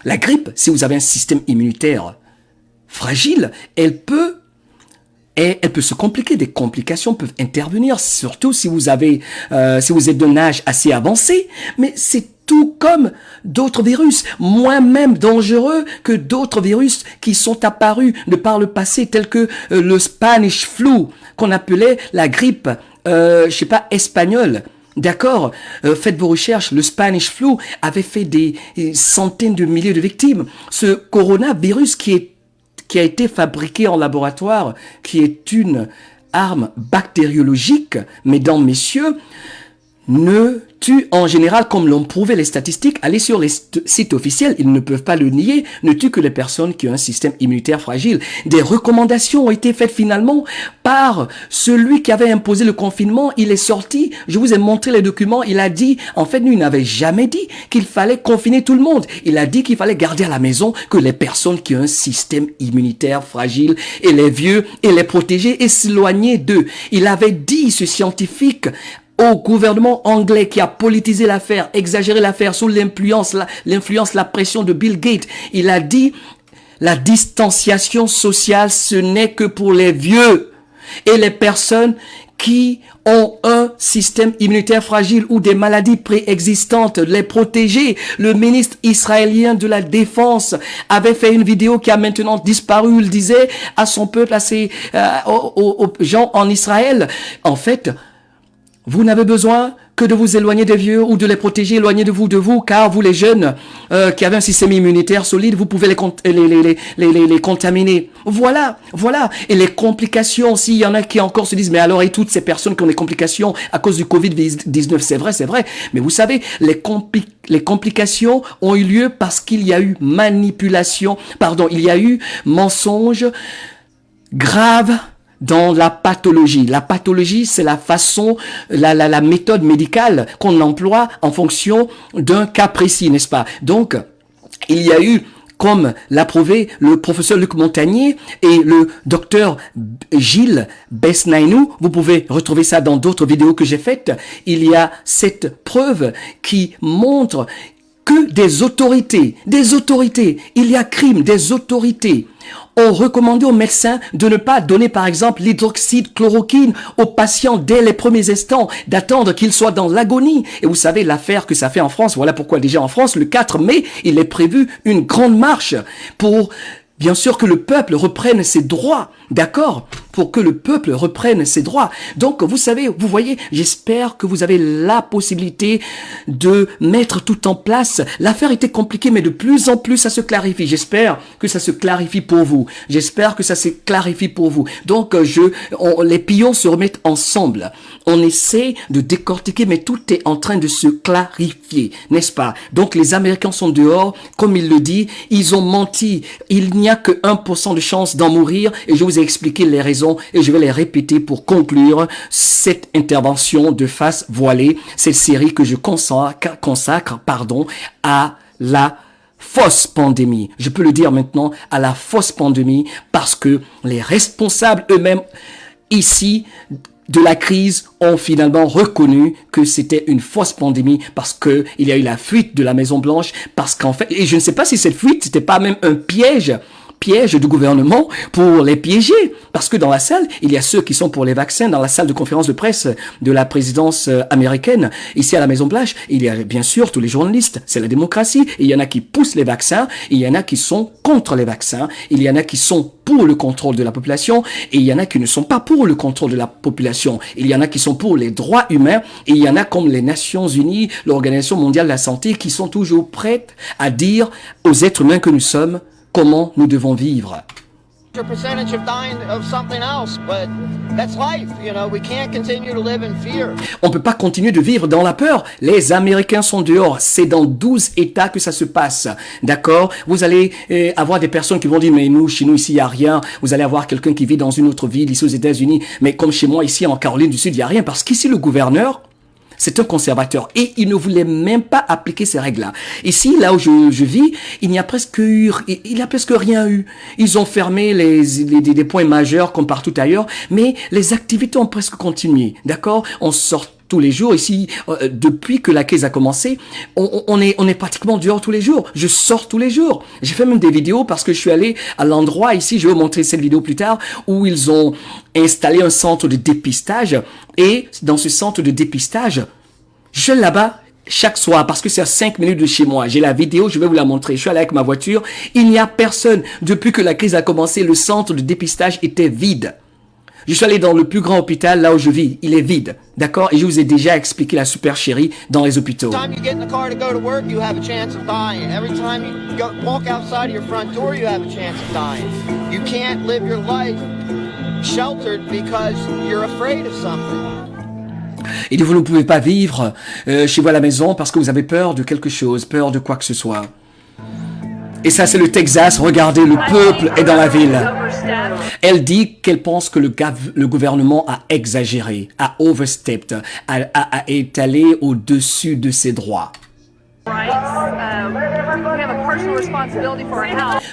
La grippe, si vous avez un système immunitaire fragile, elle peut se compliquer. Des complications peuvent intervenir, surtout si vous êtes d'un âge assez avancé. Mais c'est tout comme d'autres virus, moins même dangereux que d'autres virus qui sont apparus de par le passé, tels que le Spanish flu, qu'on appelait la grippe, espagnole. D'accord, faites vos recherches. Le Spanish flu avait fait des centaines de milliers de victimes. Ce coronavirus qui a été fabriqué en laboratoire, qui est une arme bactériologique, mesdames, messieurs, ne tue en général, comme l'ont prouvé les statistiques, allez sur les sites officiels, ils ne peuvent pas le nier, ne tue que les personnes qui ont un système immunitaire fragile. Des recommandations ont été faites finalement par celui qui avait imposé le confinement. Il est sorti, je vous ai montré les documents, il a dit, en fait, lui, il n'avait jamais dit qu'il fallait confiner tout le monde. Il a dit qu'il fallait garder à la maison que les personnes qui ont un système immunitaire fragile et les vieux et les protéger et s'éloigner d'eux. Il avait dit, ce scientifique, au gouvernement anglais qui a politisé l'affaire, exagéré l'affaire sous l'influence, la pression de Bill Gates. Il a dit, la distanciation sociale, ce n'est que pour les vieux et les personnes qui ont un système immunitaire fragile ou des maladies préexistantes, les protéger. Le ministre israélien de la Défense avait fait une vidéo qui a maintenant disparu. Il disait à son peuple, aux gens en Israël, en fait, vous n'avez besoin que de vous éloigner des vieux ou de les protéger, éloigner de vous, car vous les jeunes qui avez un système immunitaire solide, vous pouvez les contaminer. Voilà. Et les complications, s'il y en a qui encore se disent, mais alors et toutes ces personnes qui ont des complications à cause du Covid-19, c'est vrai. Mais vous savez, les complications ont eu lieu parce qu'il y a eu il y a eu mensonge grave dans la pathologie. La pathologie, c'est la façon, la méthode médicale qu'on emploie en fonction d'un cas précis, n'est-ce pas? Donc, il y a eu, comme l'a prouvé le professeur Luc Montagnier et le docteur Gilles Besnainou, vous pouvez retrouver ça dans d'autres vidéos que j'ai faites, il y a cette preuve qui montre que des autorités, il y a crime, des autorités ont recommandé aux médecins de ne pas donner, par exemple, l'hydroxychloroquine aux patients dès les premiers instants, d'attendre qu'ils soient dans l'agonie. Et vous savez l'affaire que ça fait en France. Voilà pourquoi déjà en France, le 4 mai, il est prévu une grande marche pour, bien sûr, que le peuple reprenne ses droits. D'accord? Pour que le peuple reprenne ses droits. Donc, vous savez, vous voyez, j'espère que vous avez la possibilité de mettre tout en place. L'affaire était compliquée, mais de plus en plus, ça se clarifie. J'espère que ça se clarifie pour vous. Donc, les pions se remettent ensemble. On essaie de décortiquer, mais tout est en train de se clarifier, n'est-ce pas? Donc, les Américains sont dehors. Comme il le dit, ils ont menti. Il n'y a que 1% de chance d'en mourir. Et je vous ai expliqué les raisons et je vais les répéter pour conclure cette intervention de face voilée, cette série que je consacre à la fausse pandémie. Je peux le dire maintenant, à la fausse pandémie, parce que les responsables eux-mêmes ici de la crise ont finalement reconnu que c'était une fausse pandémie parce que il y a eu la fuite de la Maison Blanche, parce qu'en fait, et je ne sais pas si cette fuite c'était pas même un piège du gouvernement pour les piéger. Parce que dans la salle, il y a ceux qui sont pour les vaccins. Dans la salle de conférence de presse de la présidence américaine, ici à la Maison-Blanche, il y a bien sûr tous les journalistes. C'est la démocratie. Il y en a qui poussent les vaccins. Il y en a qui sont contre les vaccins. Il y en a qui sont pour le contrôle de la population. Et il y en a qui ne sont pas pour le contrôle de la population. Il y en a qui sont pour les droits humains. Et il y en a comme les Nations Unies, l'Organisation mondiale de la santé, qui sont toujours prêtes à dire aux êtres humains que nous sommes comment nous devons vivre. On ne peut pas continuer de vivre dans la peur. Les Américains sont dehors. C'est dans 12 États que ça se passe. D'accord? Vous allez avoir des personnes qui vont dire, mais chez nous, ici, il n'y a rien. Vous allez avoir quelqu'un qui vit dans une autre ville, ici aux États-Unis. Mais comme chez moi, ici, en Caroline du Sud, il n'y a rien. Parce qu'ici, le gouverneur, c'est un conservateur et il ne voulait même pas appliquer ces règles-là. Ici, là où je vis, il n'y a presque rien eu. Ils ont fermé des points majeurs comme partout ailleurs, mais les activités ont presque continué. D'accord? On sort tous les jours. Ici, depuis que la crise a commencé, on est pratiquement dehors tous les jours. Je sors tous les jours. J'ai fait même des vidéos parce que je suis allé à l'endroit ici, je vais vous montrer cette vidéo plus tard, où ils ont installé un centre de dépistage. Et dans ce centre de dépistage, je suis là-bas chaque soir parce que c'est à 5 minutes de chez moi. J'ai la vidéo, je vais vous la montrer. Je suis allé avec ma voiture. Il n'y a personne. Depuis que la crise a commencé, le centre de dépistage était vide. Je suis allé dans le plus grand hôpital, là où je vis. Il est vide. D'accord? Et je vous ai déjà expliqué la supercherie dans les hôpitaux. Every time you get in the car to go to work, you have a chance of dying. Every time you walk outside of your front door, you have a chance of dying. You can't live your life sheltered because you're afraid of something. Et vous ne pouvez pas vivre chez vous à la maison parce que vous avez peur de quelque chose, peur de quoi que ce soit. Et ça, c'est le Texas. Regardez, le peuple est dans la ville. Elle dit qu'elle pense que le gouvernement a exagéré, a overstepped, a étalé au-dessus de ses droits.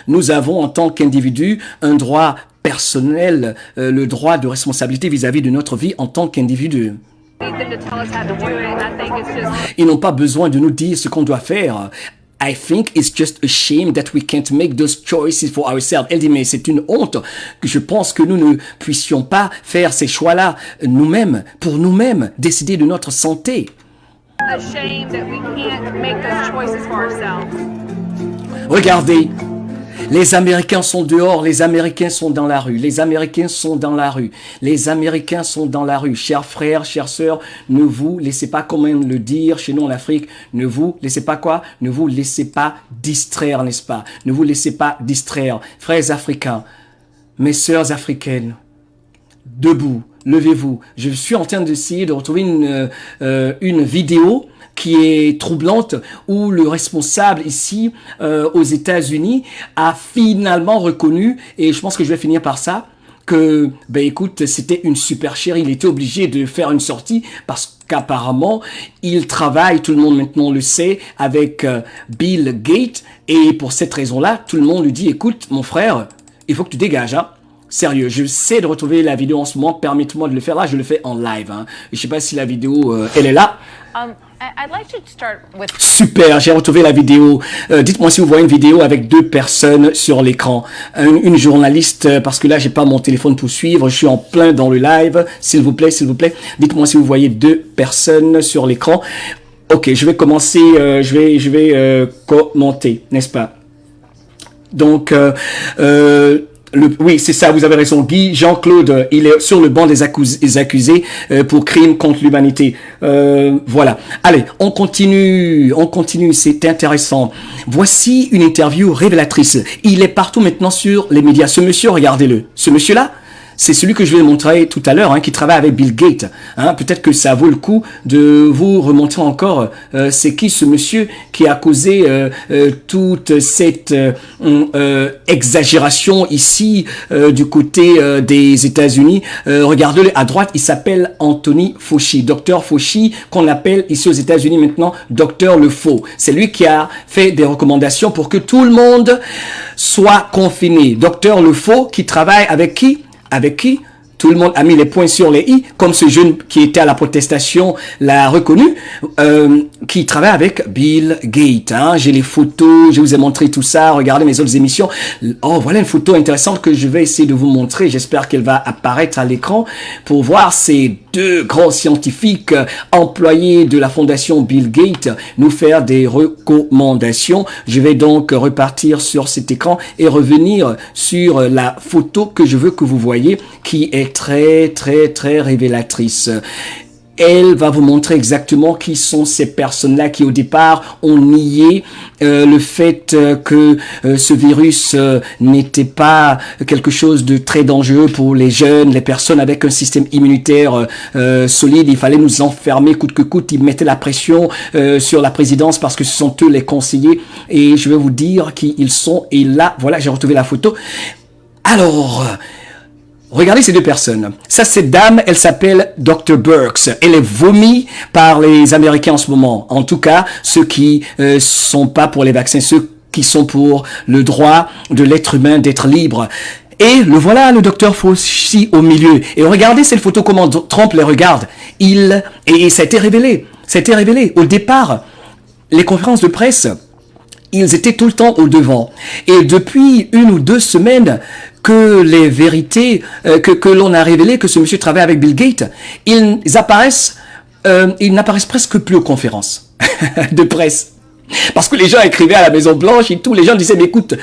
Nous avons, en tant qu'individu, un droit personnel, le droit de responsabilité vis-à-vis de notre vie en tant qu'individu. Ils n'ont pas besoin de nous dire ce qu'on doit faire. I think it's just a shame that we can't make those choices for ourselves. Elle dit, mais c'est une honte que je pense que nous ne puissions pas faire ces choix-là nous-mêmes, pour nous-mêmes, décider de notre santé. A shame that we can't make those choices for ourselves. Regardez, les Américains sont dehors, les Américains sont dans la rue, les Américains sont dans la rue, les Américains sont dans la rue. Chers frères, chères sœurs, ne vous laissez pas, comme on le dire chez nous en Afrique, ne vous laissez pas quoi? Ne vous laissez pas distraire, n'est-ce pas? Ne vous laissez pas distraire. Frères africains, mes sœurs africaines, debout, levez-vous. Je suis en train d'essayer de retrouver une vidéo qui est troublante, où le responsable ici aux États-Unis a finalement reconnu, et je pense que je vais finir par ça, que, ben écoute, c'était une supercherie. Il était obligé de faire une sortie parce qu'apparemment, il travaille, tout le monde maintenant le sait, avec Bill Gates, et pour cette raison-là, tout le monde lui dit, écoute, mon frère, il faut que tu dégages, hein. Sérieux, je sais de retrouver la vidéo en ce moment, permettez-moi de le faire là, je le fais en live, hein. Je sais pas si la vidéo, elle est là. I'd like to start with... Super, j'ai retrouvé la vidéo. Dites-moi si vous voyez une vidéo avec deux personnes sur l'écran. Une journaliste, parce que là, j'ai pas mon téléphone pour suivre. Je suis en plein dans le live. S'il vous plaît, s'il vous plaît. Dites-moi si vous voyez deux personnes sur l'écran. Ok, je vais commencer. Je vais commenter, n'est-ce pas? Donc, oui, c'est ça, vous avez raison. Guy Jean-Claude, il est sur le banc des accusés pour crimes contre l'humanité. Voilà. Allez, on continue, c'est intéressant. Voici une interview révélatrice. Il est partout maintenant sur les médias. Ce monsieur, regardez-le. Ce monsieur-là, c'est celui que je vais montrer tout à l'heure, hein, qui travaille avec Bill Gates. Hein. Peut-être que ça vaut le coup de vous remontrer encore c'est qui ce monsieur qui a causé toute cette exagération ici du côté des États-Unis. Regardez-le à droite, il s'appelle Anthony Fauci, docteur Fauci, qu'on appelle ici aux États-Unis maintenant docteur le faux. C'est lui qui a fait des recommandations pour que tout le monde soit confiné. Docteur le faux qui travaille avec qui? Avec qui? Tout le monde a mis les points sur les i, comme ce jeune qui était à la protestation l'a reconnu, qui travaille avec Bill Gates. Hein. J'ai les photos, je vous ai montré tout ça. Regardez mes autres émissions. Oh, voilà une photo intéressante que je vais essayer de vous montrer. J'espère qu'elle va apparaître à l'écran pour voir ces deux grands scientifiques employés de la fondation Bill Gates nous faire des recommandations. Je vais donc repartir sur cet écran et revenir sur la photo que je veux que vous voyez, qui est très révélatrice. Elle va vous montrer exactement qui sont ces personnes-là qui au départ ont nié le fait que ce virus n'était pas quelque chose de très dangereux pour les jeunes, les personnes avec un système immunitaire solide. Il fallait nous enfermer coûte que coûte. Ils mettaient la pression sur la présidence parce que ce sont eux les conseillers. Et je vais vous dire qui ils sont. Et là, voilà, j'ai retrouvé la photo. Alors... regardez ces deux personnes. Ça, cette dame, elle s'appelle Dr. Birx. Elle est vomie par les Américains en ce moment. En tout cas, ceux qui sont pas pour les vaccins, ceux qui sont pour le droit de l'être humain d'être libre. Et le voilà, le docteur Fauci au milieu. Et regardez cette photo, comment Trump les regarde. Et ça a été révélé. Ça a été révélé. Au départ, les conférences de presse, ils étaient tout le temps au devant. Et depuis 1 ou 2 semaines que les vérités, que l'on a révélé que ce monsieur travaille avec Bill Gates, ils n'apparaissent presque plus aux conférences de presse. Parce que les gens écrivaient à la Maison Blanche et tout, les gens disaient, mais écoute,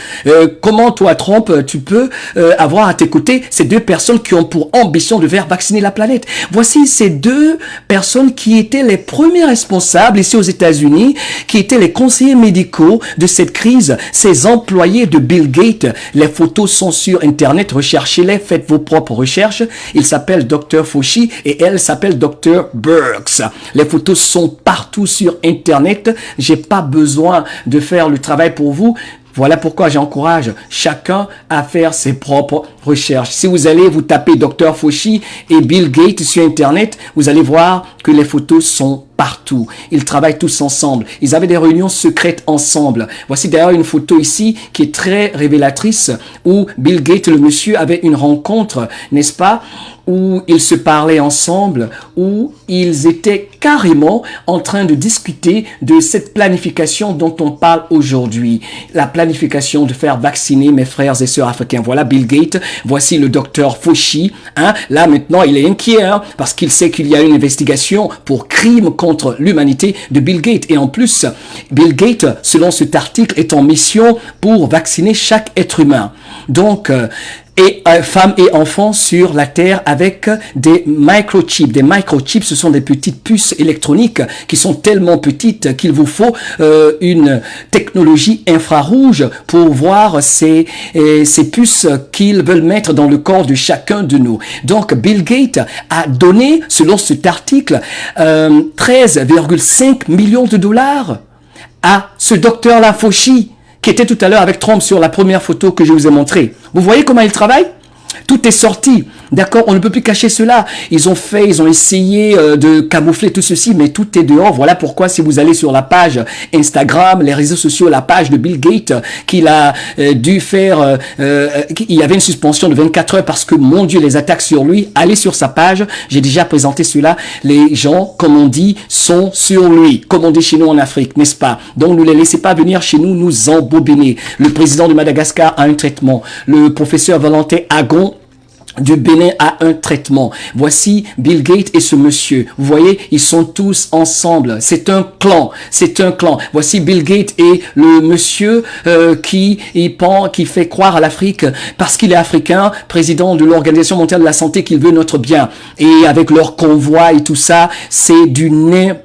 comment toi, Trump, tu peux avoir à tes côtés ces deux personnes qui ont pour ambition de faire vacciner la planète? Voici ces deux personnes qui étaient les premiers responsables ici aux États-Unis, qui étaient les conseillers médicaux de cette crise, ces employés de Bill Gates. Les photos sont sur Internet, recherchez-les, faites vos propres recherches. Il s'appelle Dr. Fauci et elle s'appelle Dr. Birx. Les photos sont partout sur Internet. J'ai pas besoin de faire le travail pour vous. Voilà pourquoi j'encourage chacun à faire ses propres recherches. Si vous allez vous taper Dr. Fauci et Bill Gates sur Internet, vous allez voir que les photos sont partout. Ils travaillent tous ensemble. Ils avaient des réunions secrètes ensemble. Voici d'ailleurs une photo ici qui est très révélatrice où Bill Gates, le monsieur, avait une rencontre, n'est-ce pas, où ils se parlaient ensemble, où ils étaient carrément en train de discuter de cette planification dont on parle aujourd'hui. La planification de faire vacciner mes frères et sœurs africains. Voilà Bill Gates, voici le docteur Fauci. Là maintenant il est inquiet parce qu'il sait qu'il y a une investigation pour crime contre l'humanité de Bill Gates. Et en plus, Bill Gates, selon cet article, est en mission pour vacciner chaque être humain. Donc, et femmes et enfants sur la Terre avec des microchips. Des microchips, ce sont des petites puces électroniques qui sont tellement petites qu'il vous faut une technologie infrarouge pour voir ces puces qu'ils veulent mettre dans le corps de chacun de nous. Donc, Bill Gates a donné, selon cet article, 13,5 millions de dollars à ce docteur-là, Fauci, qui était tout à l'heure avec Trump sur la première photo que je vous ai montrée. Vous voyez comment il travaille? Tout est sorti. D'accord, on ne peut plus cacher cela. Ils ont essayé de camoufler tout ceci, mais tout est dehors. Voilà pourquoi si vous allez sur la page Instagram, les réseaux sociaux, la page de Bill Gates, qu'il a dû faire, il y avait une suspension de 24 heures parce que, mon Dieu, les attaques sur lui. Allez sur sa page, j'ai déjà présenté cela. Les gens, comme on dit, sont sur lui, comme on dit chez nous en Afrique, n'est-ce pas? Donc ne les laissez pas venir chez nous, nous embobiner. Le président de Madagascar a un traitement. Le professeur Valentin Agon du Bénin a un traitement. Voici Bill Gates et ce monsieur. Vous voyez, ils sont tous ensemble. C'est un clan. C'est un clan. Voici Bill Gates et le monsieur qui fait croire à l'Afrique parce qu'il est africain, président de l'Organisation mondiale de la santé, qu'il veut notre bien. Et avec leur convoi et tout ça, c'est du n'importe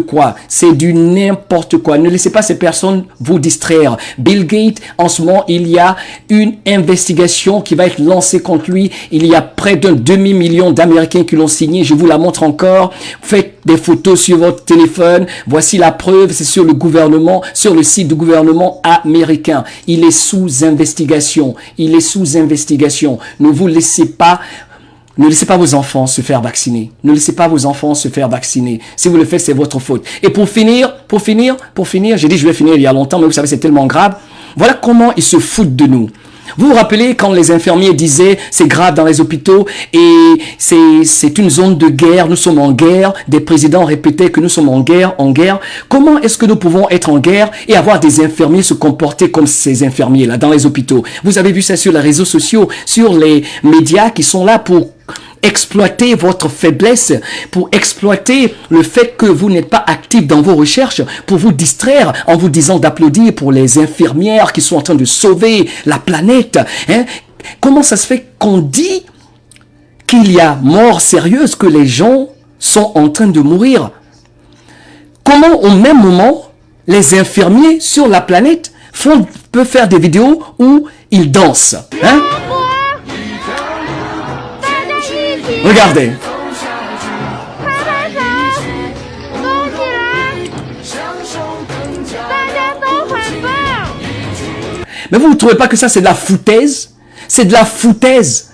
quoi. C'est du n'importe quoi. Ne laissez pas ces personnes vous distraire. Bill Gates, en ce moment, il y a une investigation qui va être lancée contre lui. Il y a près d'un demi-million d'Américains qui l'ont signé. Je vous la montre encore. Faites des photos sur votre téléphone. Voici la preuve. C'est sur le gouvernement, sur le site du gouvernement américain. Il est sous investigation. Il est sous investigation. Ne vous laissez pas vos enfants se faire vacciner. Ne laissez pas vos enfants se faire vacciner. Si vous le faites, c'est votre faute. Et pour finir, j'ai dit je vais finir il y a longtemps, mais vous savez, c'est tellement grave. Voilà comment ils se foutent de nous. Vous vous rappelez quand les infirmiers disaient c'est grave dans les hôpitaux et c'est une zone de guerre, nous sommes en guerre, des présidents répétaient que nous sommes en guerre. Comment est-ce que nous pouvons être en guerre et avoir des infirmiers se comporter comme ces infirmiers-là dans les hôpitaux? Vous avez vu ça sur les réseaux sociaux, sur les médias qui sont là pour exploiter votre faiblesse, pour exploiter le fait que vous n'êtes pas actif dans vos recherches, pour vous distraire en vous disant d'applaudir pour les infirmières qui sont en train de sauver la planète. Comment ça se fait qu'on dit qu'il y a mort sérieuse, que les gens sont en train de mourir? Comment au même moment, les infirmiers sur la planète peuvent faire des vidéos où ils dansent? Regardez. Mais vous ne trouvez pas que ça c'est de la foutaise? C'est de la foutaise.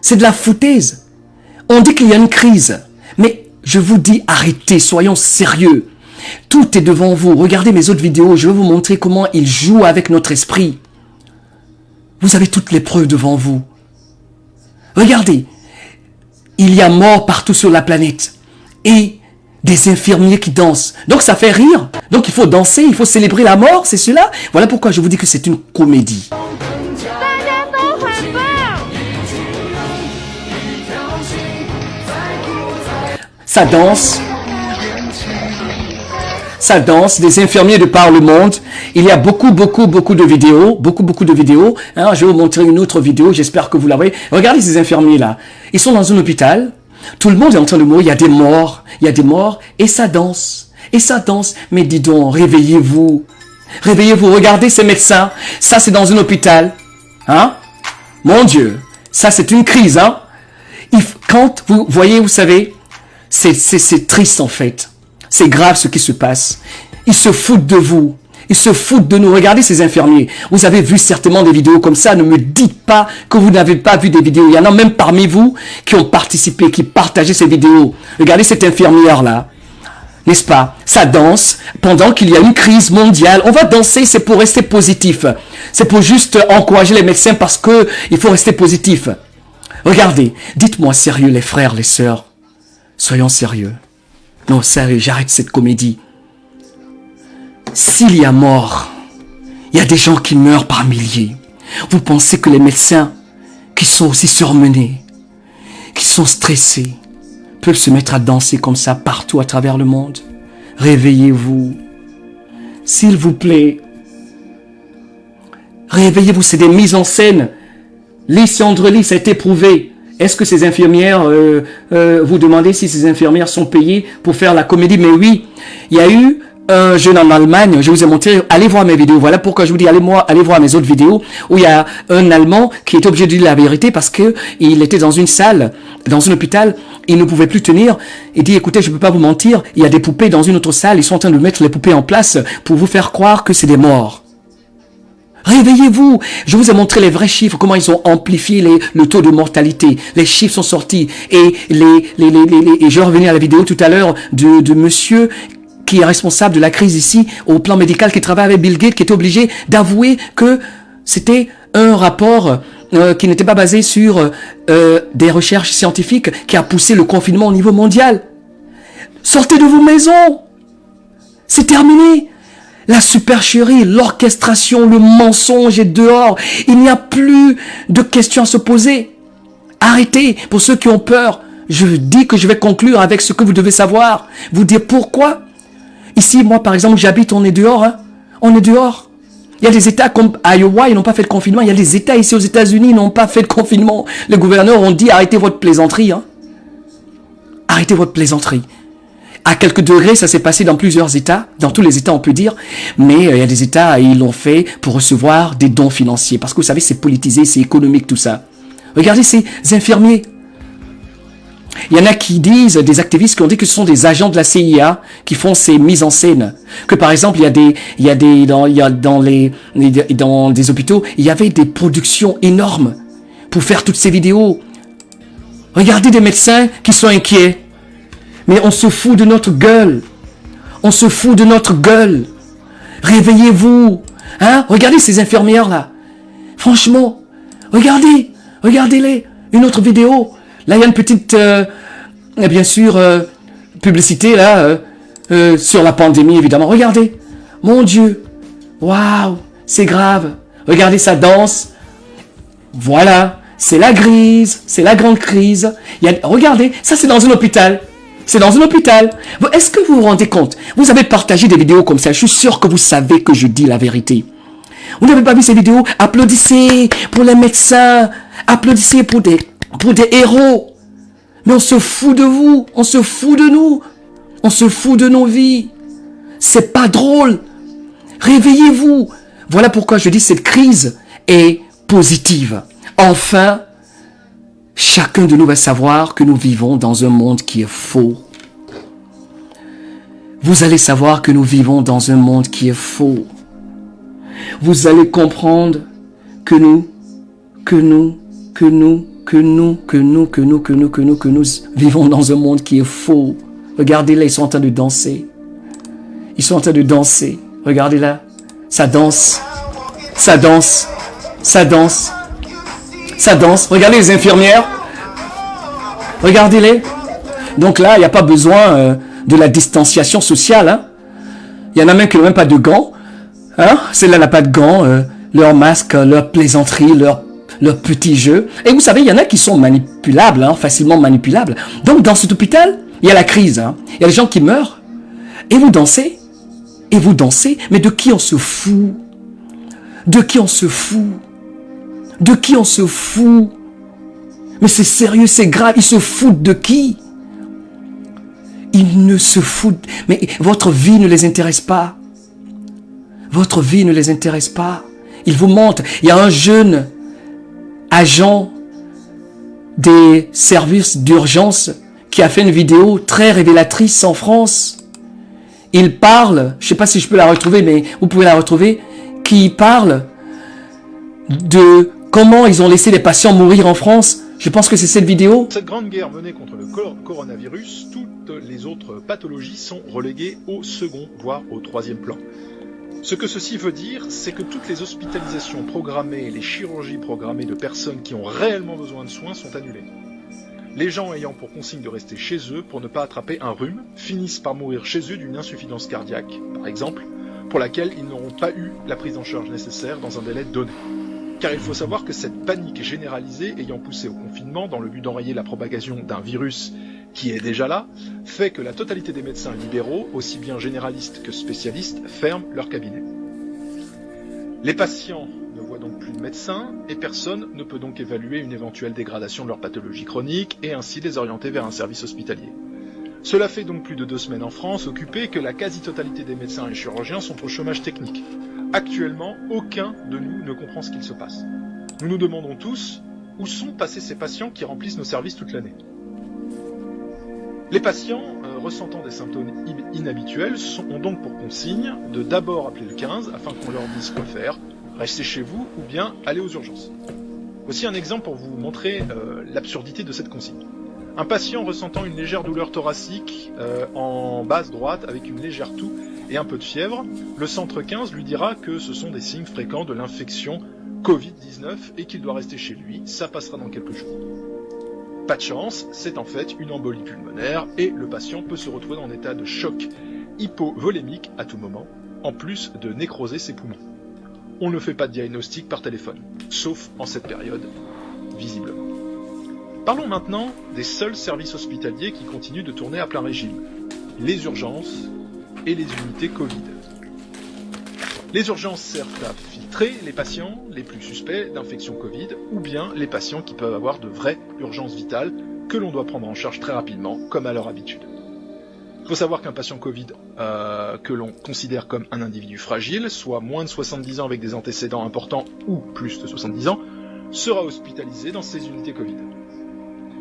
C'est de la foutaise. On dit qu'il y a une crise. Mais je vous dis, arrêtez, soyons sérieux. Tout est devant vous. Regardez mes autres vidéos. Je vais vous montrer comment ils jouent avec notre esprit. Vous avez toutes les preuves devant vous. Regardez. Il y a mort partout sur la planète. Et des infirmiers qui dansent. Donc ça fait rire. Donc il faut danser, il faut célébrer la mort, c'est cela. Voilà pourquoi je vous dis que c'est une comédie. Ça danse. ça danse, des infirmiers de par le monde. Il y a beaucoup de vidéos, hein. Je vais vous montrer une autre vidéo, j'espère que vous la voyez. Regardez ces infirmiers-là. Ils sont dans un hôpital. Tout le monde est en train de mourir. Il y a des morts, et ça danse. Mais dis donc, réveillez-vous. Regardez ces médecins. Ça, c'est dans un hôpital. Hein? Mon Dieu. Ça, c'est une crise, hein? Quand vous voyez, vous savez, c'est triste en fait. C'est grave ce qui se passe. Ils se foutent de vous. Ils se foutent de nous. Regardez ces infirmiers. Vous avez vu certainement des vidéos comme ça. Ne me dites pas que vous n'avez pas vu des vidéos. Il y en a même parmi vous qui ont participé, qui partageaient ces vidéos. Regardez cette infirmière-là. N'est-ce pas? Ça danse pendant qu'il y a une crise mondiale. On va danser, c'est pour rester positif. C'est pour juste encourager les médecins parce que il faut rester positif. Regardez, dites-moi sérieux les frères, les sœurs. Soyons sérieux. Non, sérieux, j'arrête cette comédie. S'il y a mort, il y a des gens qui meurent par milliers. Vous pensez que les médecins qui sont aussi surmenés, qui sont stressés, peuvent se mettre à danser comme ça partout à travers le monde? Réveillez-vous. S'il vous plaît. Réveillez-vous, c'est des mises en scène. Lys et Andrelis, ça a été prouvé. Est-ce que ces infirmières, vous demandez si ces infirmières sont payées pour faire la comédie? Mais oui, il y a eu un jeune en Allemagne, je vous ai montré, allez voir mes vidéos, voilà pourquoi je vous dis, allez voir mes autres vidéos, où il y a un Allemand qui est obligé de dire la vérité parce que il était dans une salle, dans un hôpital, il ne pouvait plus tenir, il dit, écoutez, je ne peux pas vous mentir, il y a des poupées dans une autre salle, ils sont en train de mettre les poupées en place pour vous faire croire que c'est des morts. Réveillez-vous. Je vous ai montré les vrais chiffres, comment ils ont amplifié le taux de mortalité. Les chiffres sont sortis. Et je revenais à la vidéo tout à l'heure de monsieur qui est responsable de la crise ici, au plan médical, qui travaille avec Bill Gates, qui était obligé d'avouer que c'était un rapport qui n'était pas basé sur des recherches scientifiques, qui a poussé le confinement au niveau mondial. Sortez de vos maisons. C'est terminé. La supercherie, l'orchestration, le mensonge est dehors. Il n'y a plus de questions à se poser. Arrêtez. Pour ceux qui ont peur, je dis que je vais conclure avec ce que vous devez savoir. Vous dire pourquoi. Ici, moi, par exemple, j'habite, on est dehors. Hein. On est dehors. Il y a des États comme Iowa, ils n'ont pas fait de confinement. Il y a des États ici aux États-Unis, ils n'ont pas fait de confinement. Les gouverneurs ont dit, arrêtez votre plaisanterie. Hein. Arrêtez votre plaisanterie. À quelques degrés, ça s'est passé dans plusieurs États, dans tous les États on peut dire, mais il y a des États, ils l'ont fait pour recevoir des dons financiers, parce que vous savez, c'est politisé, c'est économique tout ça. Regardez ces infirmiers. Il y en a qui disent, des activistes qui ont dit que ce sont des agents de la CIA qui font ces mises en scène. Que par exemple, dans des hôpitaux, il y avait des productions énormes pour faire toutes ces vidéos. Regardez des médecins qui sont inquiets. Mais on se fout de notre gueule. On se fout de notre gueule. Réveillez-vous. Hein? Regardez ces infirmières-là. Franchement, regardez-les. Une autre vidéo. Là, il y a une petite, bien sûr, publicité là sur la pandémie, évidemment. Regardez. Mon Dieu. Waouh. C'est grave. Regardez, ça danse. Voilà. C'est la crise. C'est la grande crise. Regardez. Ça, c'est dans un hôpital. C'est dans un hôpital. Est-ce que vous vous rendez compte? Vous avez partagé des vidéos comme ça. Je suis sûr que vous savez que je dis la vérité. Vous n'avez pas vu ces vidéos? Applaudissez pour les médecins. Applaudissez pour des héros. Mais on se fout de vous. On se fout de nous. On se fout de nos vies. C'est pas drôle. Réveillez-vous. Voilà pourquoi je dis cette crise est positive. Enfin, chacun de nous va savoir que nous vivons dans un monde qui est faux. Vous allez savoir que nous vivons dans un monde qui est faux. Vous allez comprendre que nous vivons dans un monde qui est faux. Regardez-les, ils sont en train de danser. Ils sont en train de danser. Regardez là. Ça danse. Ça danse. Ça danse. Ça danse. Regardez les infirmières. Regardez-les. Donc là, il n'y a pas besoin de la distanciation sociale. Hein. Il y en a même qui n'ont même pas de gants. Hein. Celle-là n'a pas de gants. Leur masque, leur plaisanterie, leur petits jeux. Et vous savez, il y en a qui sont manipulables, hein, facilement manipulables. Donc dans cet hôpital, il y a la crise. Hein. Il y a des gens qui meurent. Et vous dansez. Et vous dansez, mais de qui on se fout? De qui on se fout? De qui on se fout? Mais c'est sérieux, c'est grave, ils se foutent de qui? Ils ne se foutent, mais votre vie ne les intéresse pas. Votre vie ne les intéresse pas. Ils vous mentent. Il y a un jeune agent des services d'urgence qui a fait une vidéo très révélatrice en France. Il parle, je ne sais pas si je peux la retrouver, mais vous pouvez la retrouver, qui parle de comment ils ont laissé les patients mourir en France. Je pense que c'est cette vidéo. Cette grande guerre menée contre le coronavirus, toutes les autres pathologies sont reléguées au second, voire au troisième plan. Ce que ceci veut dire, c'est que toutes les hospitalisations programmées et les chirurgies programmées de personnes qui ont réellement besoin de soins sont annulées. Les gens ayant pour consigne de rester chez eux pour ne pas attraper un rhume finissent par mourir chez eux d'une insuffisance cardiaque, par exemple, pour laquelle ils n'auront pas eu la prise en charge nécessaire dans un délai donné. Car il faut savoir que cette panique généralisée ayant poussé au confinement dans le but d'enrayer la propagation d'un virus qui est déjà là, fait que la totalité des médecins libéraux, aussi bien généralistes que spécialistes, ferment leur cabinet. Les patients ne voient donc plus de médecins et personne ne peut donc évaluer une éventuelle dégradation de leur pathologie chronique et ainsi les orienter vers un service hospitalier. Cela fait donc plus de 2 semaines en France occupé que la quasi-totalité des médecins et chirurgiens sont au chômage technique. Actuellement, aucun de nous ne comprend ce qu'il se passe. Nous nous demandons tous où sont passés ces patients qui remplissent nos services toute l'année. Les patients ressentant des symptômes inhabituels ont donc pour consigne de d'abord appeler le 15 afin qu'on leur dise quoi faire, rester chez vous ou bien aller aux urgences. Voici un exemple pour vous montrer l'absurdité de cette consigne. Un patient ressentant une légère douleur thoracique en base droite avec une légère toux et un peu de fièvre, le centre 15 lui dira que ce sont des signes fréquents de l'infection Covid-19 et qu'il doit rester chez lui, ça passera dans quelques jours. Pas de chance, c'est en fait une embolie pulmonaire et le patient peut se retrouver en état de choc hypovolémique à tout moment, en plus de nécroser ses poumons. On ne fait pas de diagnostic par téléphone, sauf en cette période, visiblement. Parlons maintenant des seuls services hospitaliers qui continuent de tourner à plein régime, les urgences et les unités Covid. Les urgences servent à filtrer les patients les plus suspects d'infection Covid ou bien les patients qui peuvent avoir de vraies urgences vitales que l'on doit prendre en charge très rapidement, comme à leur habitude. Il faut savoir qu'un patient Covid que l'on considère comme un individu fragile, soit moins de 70 ans avec des antécédents importants ou plus de 70 ans, sera hospitalisé dans ces unités Covid.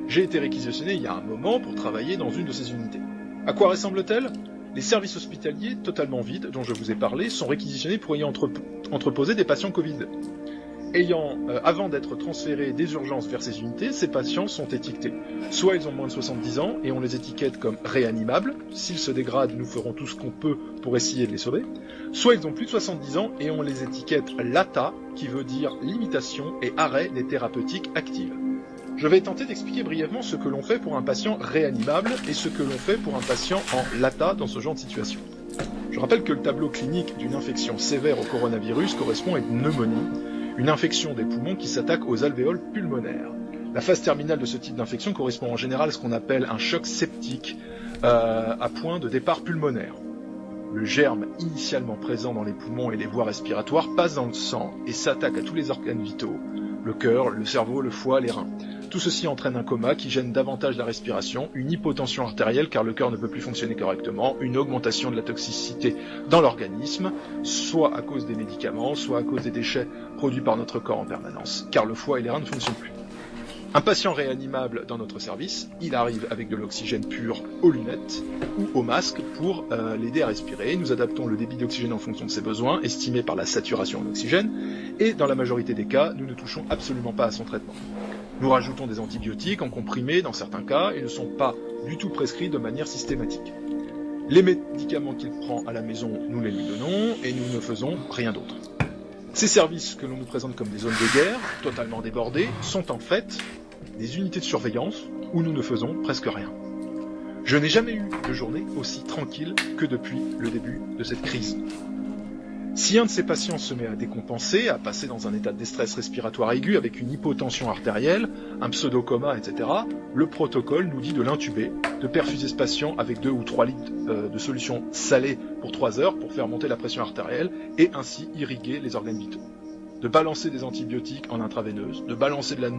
J'ai été réquisitionné il y a un moment pour travailler dans une de ces unités. À quoi ressemble-t-elle ? Les services hospitaliers totalement vides, dont je vous ai parlé, sont réquisitionnés pour y entreposer des patients Covid. Avant d'être transférés des urgences vers ces unités, ces patients sont étiquetés. Soit ils ont moins de 70 ans et on les étiquette comme réanimables, s'ils se dégradent, nous ferons tout ce qu'on peut pour essayer de les sauver. Soit ils ont plus de 70 ans et on les étiquette LATA, qui veut dire limitation et arrêt des thérapeutiques actives. Je vais tenter d'expliquer brièvement ce que l'on fait pour un patient réanimable et ce que l'on fait pour un patient en LATA dans ce genre de situation. Je rappelle que le tableau clinique d'une infection sévère au coronavirus correspond à une pneumonie, une infection des poumons qui s'attaque aux alvéoles pulmonaires. La phase terminale de ce type d'infection correspond en général à ce qu'on appelle un choc septique à point de départ pulmonaire. Le germe initialement présent dans les poumons et les voies respiratoires passe dans le sang et s'attaque à tous les organes vitaux, le cœur, le cerveau, le foie, les reins. Tout ceci entraîne un coma qui gêne davantage la respiration, une hypotension artérielle car le cœur ne peut plus fonctionner correctement, une augmentation de la toxicité dans l'organisme, soit à cause des médicaments, soit à cause des déchets produits par notre corps en permanence, car le foie et les reins ne fonctionnent plus. Un patient réanimable dans notre service, il arrive avec de l'oxygène pur aux lunettes ou au masque pour l'aider à respirer. Nous adaptons le débit d'oxygène en fonction de ses besoins, estimé par la saturation en oxygène, et dans la majorité des cas, nous ne touchons absolument pas à son traitement. Nous rajoutons des antibiotiques en comprimés dans certains cas et ne sont pas du tout prescrits de manière systématique. Les médicaments qu'il prend à la maison, nous les lui donnons et nous ne faisons rien d'autre. Ces services que l'on nous présente comme des zones de guerre, totalement débordées, sont en fait des unités de surveillance où nous ne faisons presque rien. Je n'ai jamais eu de journée aussi tranquille que depuis le début de cette crise. Si un de ces patients se met à décompenser, à passer dans un état de déstress respiratoire aigu avec une hypotension artérielle, un pseudo-coma, etc., le protocole nous dit de l'intuber, de perfuser ce patient avec 2 ou 3 litres de solution salée pour 3 heures pour faire monter la pression artérielle et ainsi irriguer les organes vitaux. De balancer des antibiotiques en intraveineuse, de balancer de la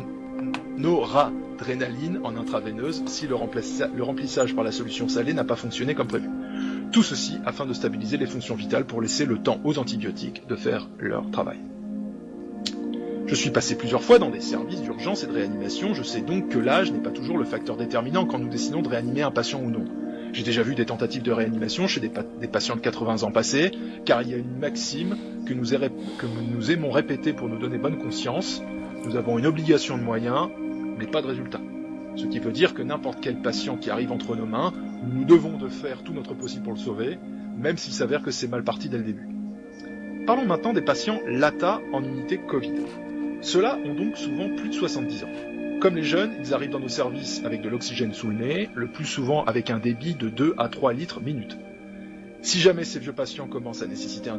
noradrénaline en intraveineuse si le remplissage par la solution salée n'a pas fonctionné comme prévu. Tout ceci afin de stabiliser les fonctions vitales pour laisser le temps aux antibiotiques de faire leur travail. Je suis passé plusieurs fois dans des services d'urgence et de réanimation, je sais donc que l'âge n'est pas toujours le facteur déterminant quand nous décidons de réanimer un patient ou non. J'ai déjà vu des tentatives de réanimation chez des patients de 80 ans passés, car il y a une maxime que nous aimons répéter pour nous donner bonne conscience, nous avons une obligation de moyens, mais pas de résultat. Ce qui veut dire que n'importe quel patient qui arrive entre nos mains, nous devons de faire tout notre possible pour le sauver, même s'il s'avère que c'est mal parti dès le début. Parlons maintenant des patients LATA en unité Covid. Ceux-là ont donc souvent plus de 70 ans. Comme les jeunes, ils arrivent dans nos services avec de l'oxygène sous le nez, le plus souvent avec un débit de 2 à 3 litres minute. Si jamais ces vieux patients commencent à nécessiter un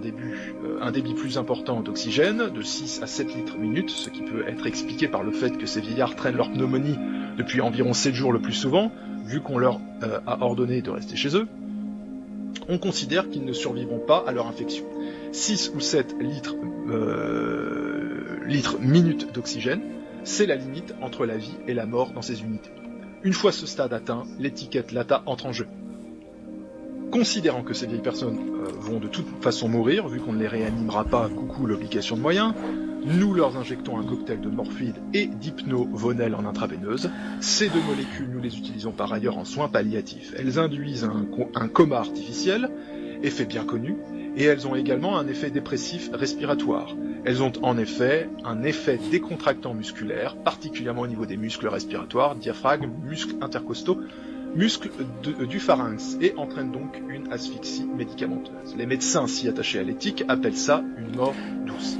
débit plus important d'oxygène, de 6 à 7 litres minute, ce qui peut être expliqué par le fait que ces vieillards traînent leur pneumonie depuis environ 7 jours le plus souvent, vu qu'on leur a ordonné de rester chez eux, on considère qu'ils ne survivront pas à leur infection. 6 ou 7 litres minute d'oxygène, c'est la limite entre la vie et la mort dans ces unités. Une fois ce stade atteint, l'étiquette LATA entre en jeu. Considérant que ces vieilles personnes vont de toute façon mourir, vu qu'on ne les réanimera pas, coucou l'obligation de moyens, nous leur injectons un cocktail de morphine et d'hypnovonel en intraveineuse. Ces 2 molécules, nous les utilisons par ailleurs en soins palliatifs. Elles induisent un coma artificiel, effet bien connu, et elles ont également un effet dépressif respiratoire. Elles ont en effet un effet décontractant musculaire, particulièrement au niveau des muscles respiratoires, diaphragme, muscles intercostaux, muscles du pharynx, et entraînent donc une asphyxie médicamenteuse. Les médecins si attachés à l'éthique appellent ça une mort douce.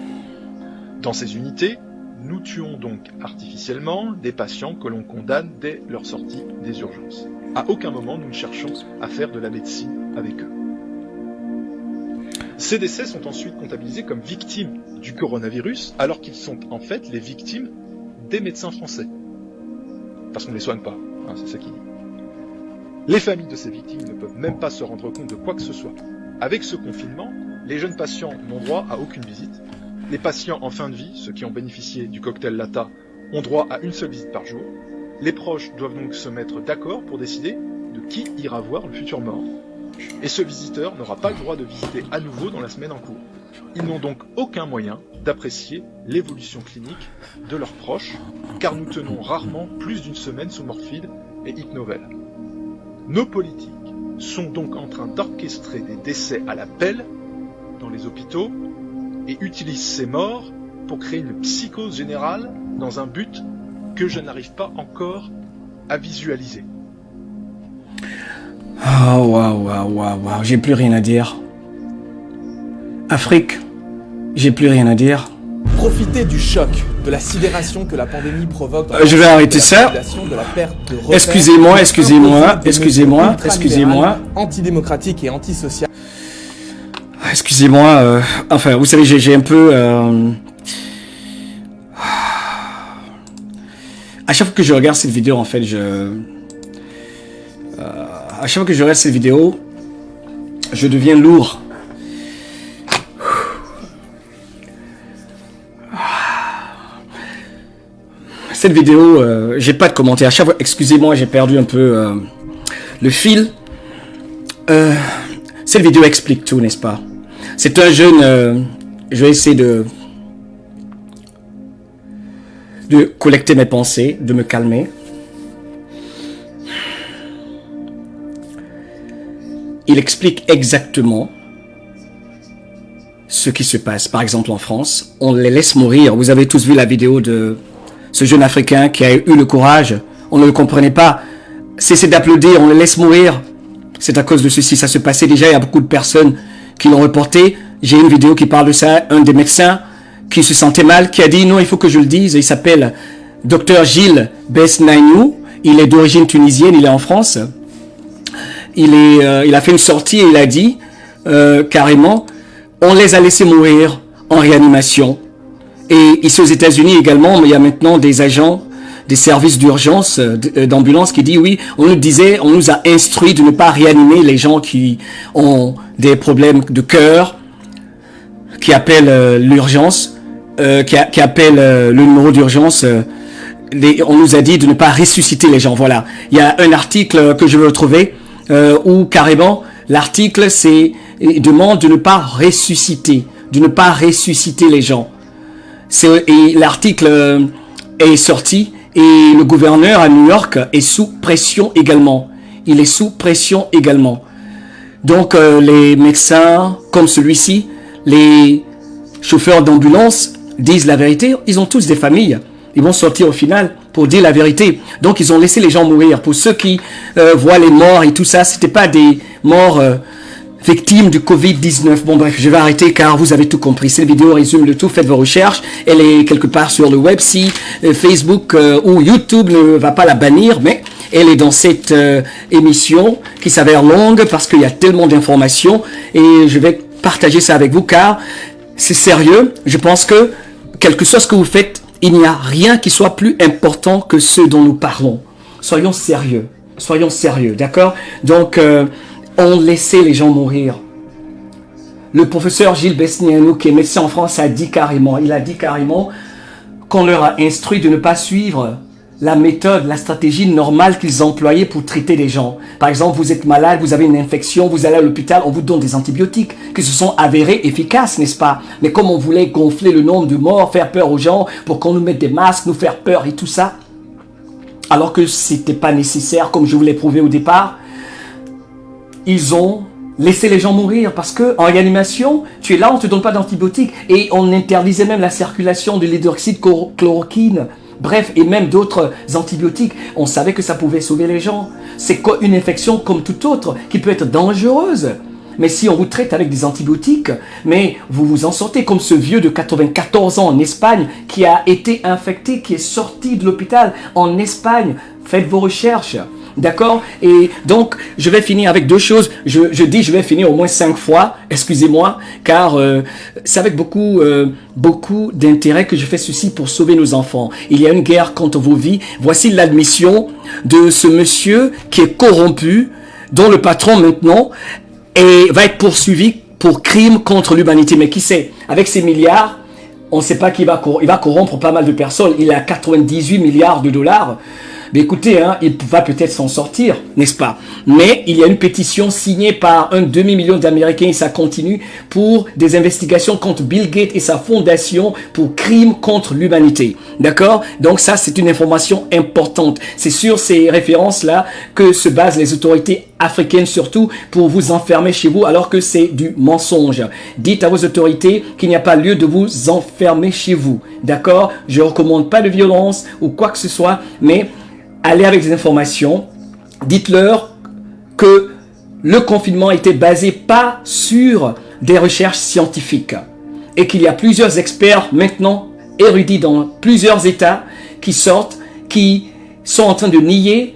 Dans ces unités, nous tuons donc artificiellement des patients que l'on condamne dès leur sortie des urgences. À aucun moment nous ne cherchons à faire de la médecine avec eux. Ces décès sont ensuite comptabilisés comme victimes du coronavirus, alors qu'ils sont en fait les victimes des médecins français. Parce qu'on ne les soigne pas, hein, c'est ça qui dit. Les familles de ces victimes ne peuvent même pas se rendre compte de quoi que ce soit. Avec ce confinement, les jeunes patients n'ont droit à aucune visite. Les patients en fin de vie, ceux qui ont bénéficié du cocktail LATA, ont droit à une seule visite par jour. Les proches doivent donc se mettre d'accord pour décider de qui ira voir le futur mort. Et ce visiteur n'aura pas le droit de visiter à nouveau dans la semaine en cours. Ils n'ont donc aucun moyen d'apprécier l'évolution clinique de leurs proches, car nous tenons rarement plus d'une semaine sous morphine et hypnovel. Nos politiques sont donc en train d'orchestrer des décès à la pelle dans les hôpitaux et utilisent ces morts pour créer une psychose générale dans un but que je n'arrive pas encore à visualiser. Oh, waouh, j'ai plus rien à dire. Afrique, j'ai plus rien à dire. Profiter du choc, de la sidération que la pandémie provoque dans je vais arrêter ça. de la perte de repères, Excusez-moi. Antidémocratique et antisocial. Excusez-moi, enfin, vous savez, j'ai un peu... À chaque fois que je regarde cette vidéo, en fait, à chaque fois que je regarde cette vidéo, je deviens lourd. Cette vidéo, j'ai pas de commentaires. À chaque fois, excusez-moi, j'ai perdu un peu le fil. Cette vidéo explique tout, n'est-ce pas? C'est un jeune... je vais essayer de collecter mes pensées, de me calmer. Il explique exactement ce qui se passe. Par exemple, en France, on les laisse mourir. Vous avez tous vu la vidéo de ce jeune Africain qui a eu le courage. On ne le comprenait pas. Cessez d'applaudir, on les laisse mourir. C'est à cause de ceci. Ça se passait déjà. Il y a beaucoup de personnes qui l'ont reporté. J'ai une vidéo qui parle de ça. Un des médecins qui se sentait mal, qui a dit non, il faut que je le dise. Il s'appelle Dr Gilles Besnayou. Il est d'origine tunisienne. Il est en France. Il a fait une sortie et il a dit carrément on les a laissés mourir en réanimation. Et ici aux États-Unis également, il y a maintenant des agents des services d'urgence, d'ambulance qui disent oui, on nous a instruit de ne pas réanimer les gens qui ont des problèmes de cœur, qui appellent l'urgence, qui appellent le numéro d'urgence. On nous a dit de ne pas ressusciter les gens. Voilà. Il y a un article que je veux retrouver où carrément l'article demande de ne pas ressusciter les gens. Et l'article est sorti et le gouverneur à New York est sous pression également. Il est sous pression également. Donc les médecins comme celui-ci, les chauffeurs d'ambulance disent la vérité. Ils ont tous des familles. Ils vont sortir au final pour dire la vérité. Donc ils ont laissé les gens mourir. Pour ceux qui voient les morts et tout ça, c'était pas des morts victimes du Covid-19. Bon bref, je vais arrêter car vous avez tout compris. Cette vidéo résume le tout. Faites vos recherches. Elle est quelque part sur le web. Si Facebook ou YouTube ne va pas la bannir, mais elle est dans cette émission qui s'avère longue parce qu'il y a tellement d'informations et je vais partager ça avec vous car c'est sérieux. Je pense que quel que soit ce que vous faites, il n'y a rien qui soit plus important que ce dont nous parlons. Soyons sérieux, d'accord? Donc, on laissait les gens mourir. Le professeur Gilles Besnianou, qui est médecin en France, il a dit carrément qu'on leur a instruit de ne pas suivre la méthode, la stratégie normale qu'ils employaient pour traiter les gens. Par exemple, vous êtes malade, vous avez une infection, vous allez à l'hôpital, on vous donne des antibiotiques qui se sont avérés efficaces, n'est-ce pas? Mais comme on voulait gonfler le nombre de morts, faire peur aux gens pour qu'on nous mette des masques, nous faire peur et tout ça, alors que c'était pas nécessaire, comme je vous l'ai prouvé au départ, ils ont laissé les gens mourir parce que en réanimation, tu es là, on te donne pas d'antibiotiques et on interdisait même la circulation de l'hydroxychloroquine. Bref, et même d'autres antibiotiques. On savait que ça pouvait sauver les gens. C'est une infection comme toute autre qui peut être dangereuse. Mais si on vous traite avec des antibiotiques, mais vous vous en sortez comme ce vieux de 94 ans en Espagne qui a été infecté, qui est sorti de l'hôpital en Espagne. Faites vos recherches. D'accord? Et donc, je vais finir avec deux choses. Je vais finir au moins 5 fois, excusez-moi, car c'est avec beaucoup d'intérêt que je fais ceci pour sauver nos enfants. Il y a une guerre contre vos vies. Voici l'admission de ce monsieur qui est corrompu, dont le patron maintenant va être poursuivi pour crime contre l'humanité. Mais qui sait? Avec ces milliards, on ne sait pas il va corrompre pas mal de personnes. Il a 98 milliards de dollars. Mais écoutez, il va peut-être s'en sortir, n'est-ce pas? Mais il y a une pétition signée par un demi-million d'Américains et ça continue pour des investigations contre Bill Gates et sa fondation pour crimes contre l'humanité. D'accord? Donc ça, c'est une information importante. C'est sur ces références-là que se basent les autorités africaines surtout pour vous enfermer chez vous alors que c'est du mensonge. Dites à vos autorités qu'il n'y a pas lieu de vous enfermer chez vous. D'accord? Je ne recommande pas de violence ou quoi que ce soit, mais allez avec des informations, dites-leur que le confinement était basé pas sur des recherches scientifiques et qu'il y a plusieurs experts maintenant érudits dans plusieurs États qui sortent, qui sont en train de nier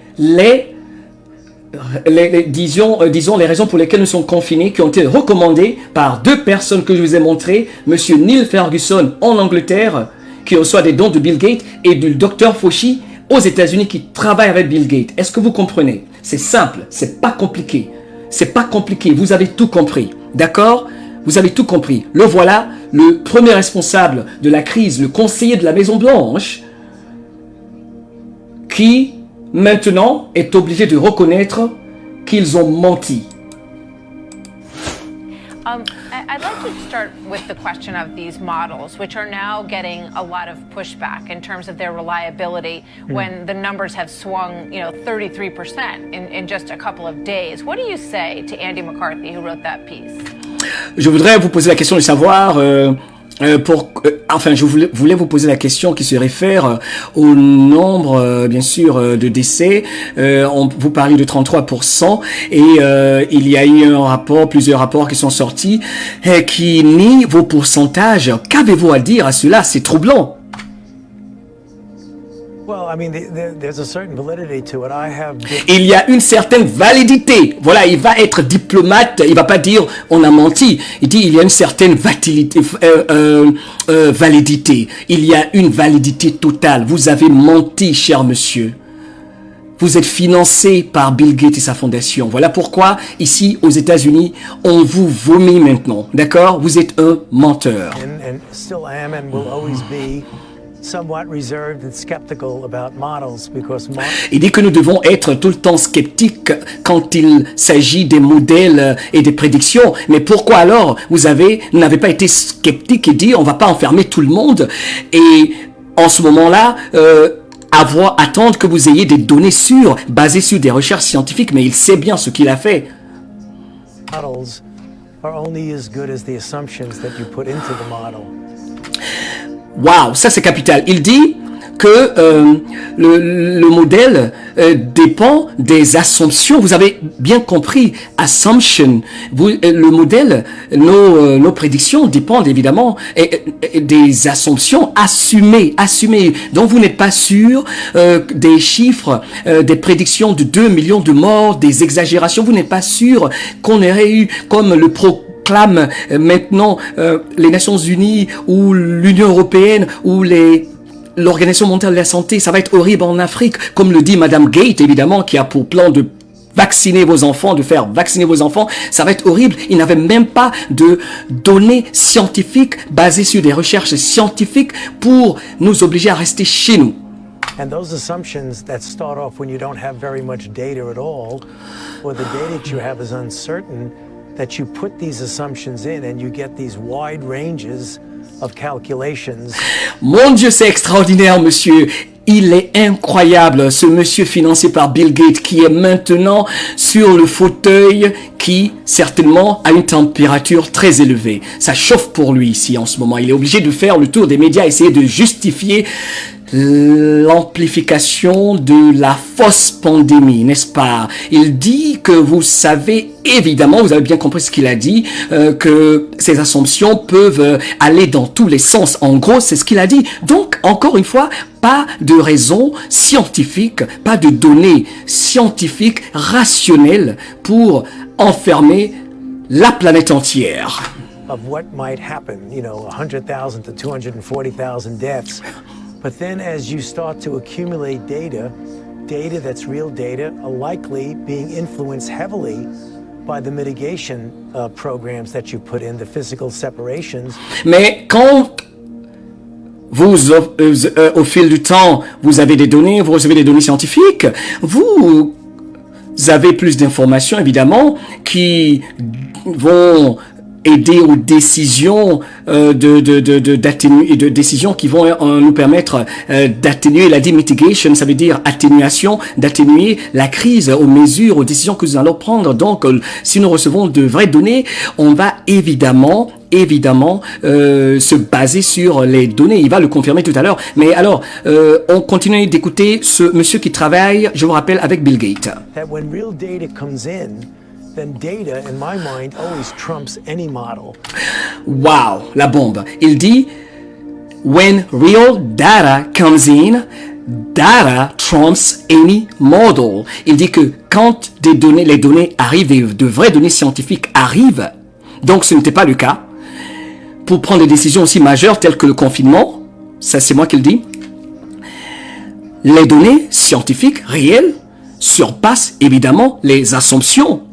disons les raisons pour lesquelles nous sommes confinés, qui ont été recommandées par 2 personnes que je vous ai montrées, Monsieur Neil Ferguson en Angleterre, qui reçoit des dons de Bill Gates, et du Dr Fauci aux États-Unis qui travaillent avec Bill Gates. Est-ce que vous comprenez? C'est simple, c'est pas compliqué. C'est pas compliqué, vous avez tout compris. D'accord? Vous avez tout compris. Le voilà, le premier responsable de la crise, le conseiller de la Maison Blanche, qui maintenant est obligé de reconnaître qu'ils ont menti. I'd like to start with the question of these models, which are now getting a lot of pushback in terms of their reliability when the numbers have swung, 33% in just a couple of days. What do you say to Andy McCarthy, who wrote that piece? Je voudrais vous poser la question de savoir... je voulais vous poser la question qui se réfère au nombre, bien sûr, de décès. Vous parlez de 33% et il y a eu plusieurs rapports qui sont sortis qui nient vos pourcentages. Qu'avez-vous à dire à cela? C'est troublant. Well, Il y a une certaine validité. Voilà, il va être diplomate, il va pas dire on a menti. Il dit il y a une certaine validité. Il y a une validité totale. Vous avez menti, cher monsieur. Vous êtes financé par Bill Gates et sa fondation. Voilà pourquoi, ici, aux États-Unis, on vous vomit maintenant. D'accord? Vous êtes un menteur. Il dit que nous devons être tout le temps sceptiques quand il s'agit des modèles et des prédictions. Mais pourquoi alors vous n'avez pas été sceptique et dit on va pas enfermer tout le monde et en ce moment-là attendre que vous ayez des données sûres basées sur des recherches scientifiques, mais il sait bien ce qu'il a fait. Wow, ça c'est capital. Il dit que le modèle dépend des assumptions. Vous avez bien compris, assumption. Le modèle, nos prédictions dépendent évidemment des assumptions assumées. Donc vous n'êtes pas sûr des chiffres, des prédictions de 2 millions de morts, des exagérations. Vous n'êtes pas sûr qu'on aurait eu comme le proclame maintenant les Nations Unies ou l'Union Européenne ou l'Organisation mondiale de la santé, ça va être horrible en Afrique, comme le dit Madame Gates, évidemment, qui a pour plan de vacciner vos enfants, de faire vacciner vos enfants, ça va être horrible. Il n'avait même pas de données scientifiques basées sur des recherches scientifiques pour nous obliger à rester chez nous. And those assumptions that start off when you don't have very much data at all, or the data that you have is uncertain, that you put these assumptions in and you get these wide ranges of calculations. Mon Dieu, c'est extraordinaire, monsieur. Il est incroyable, ce monsieur financé par Bill Gates qui est maintenant sur le fauteuil qui, certainement, a une température très élevée. Ça chauffe pour lui ici en ce moment. Il est obligé de faire le tour des médias, essayer de justifier l'amplification de la fausse pandémie, n'est-ce pas? Il dit que vous savez, évidemment, vous avez bien compris ce qu'il a dit, que ces assumptions peuvent aller dans tous les sens. En gros, c'est ce qu'il a dit. Donc, encore une fois, pas de raison scientifique, pas de données scientifiques rationnelles pour enfermer la planète entière. Of what might happen, 100,000 to 240,000 deaths. But then as you start to accumulate data that's real data, are likely being influenced heavily by the mitigation programs that you put in, the physical separations. Mais quand vous, au fil du temps, vous avez des données, vous recevez des données scientifiques, vous avez plus d'informations, évidemment, qui vont aider aux décisions de décisions qui vont nous permettre d'atténuer la mitigation, ça veut dire atténuation, d'atténuer la crise aux mesures, aux décisions que nous allons prendre. Donc, si nous recevons de vraies données, on va évidemment se baser sur les données. Il va le confirmer tout à l'heure. Mais alors, on continue d'écouter ce monsieur qui travaille, je vous rappelle, avec Bill Gates. That when real data comes in, then data, in my mind, always trumps any model. Wow, la bombe. Il dit, when real data comes in, data trumps any model. Il dit que quand les données arrivent, de vraies données scientifiques arrivent, donc ce n'était pas le cas, pour prendre des décisions aussi majeures telles que le confinement, ça c'est moi qui le dis, les données scientifiques réelles surpassent évidemment les assumptions,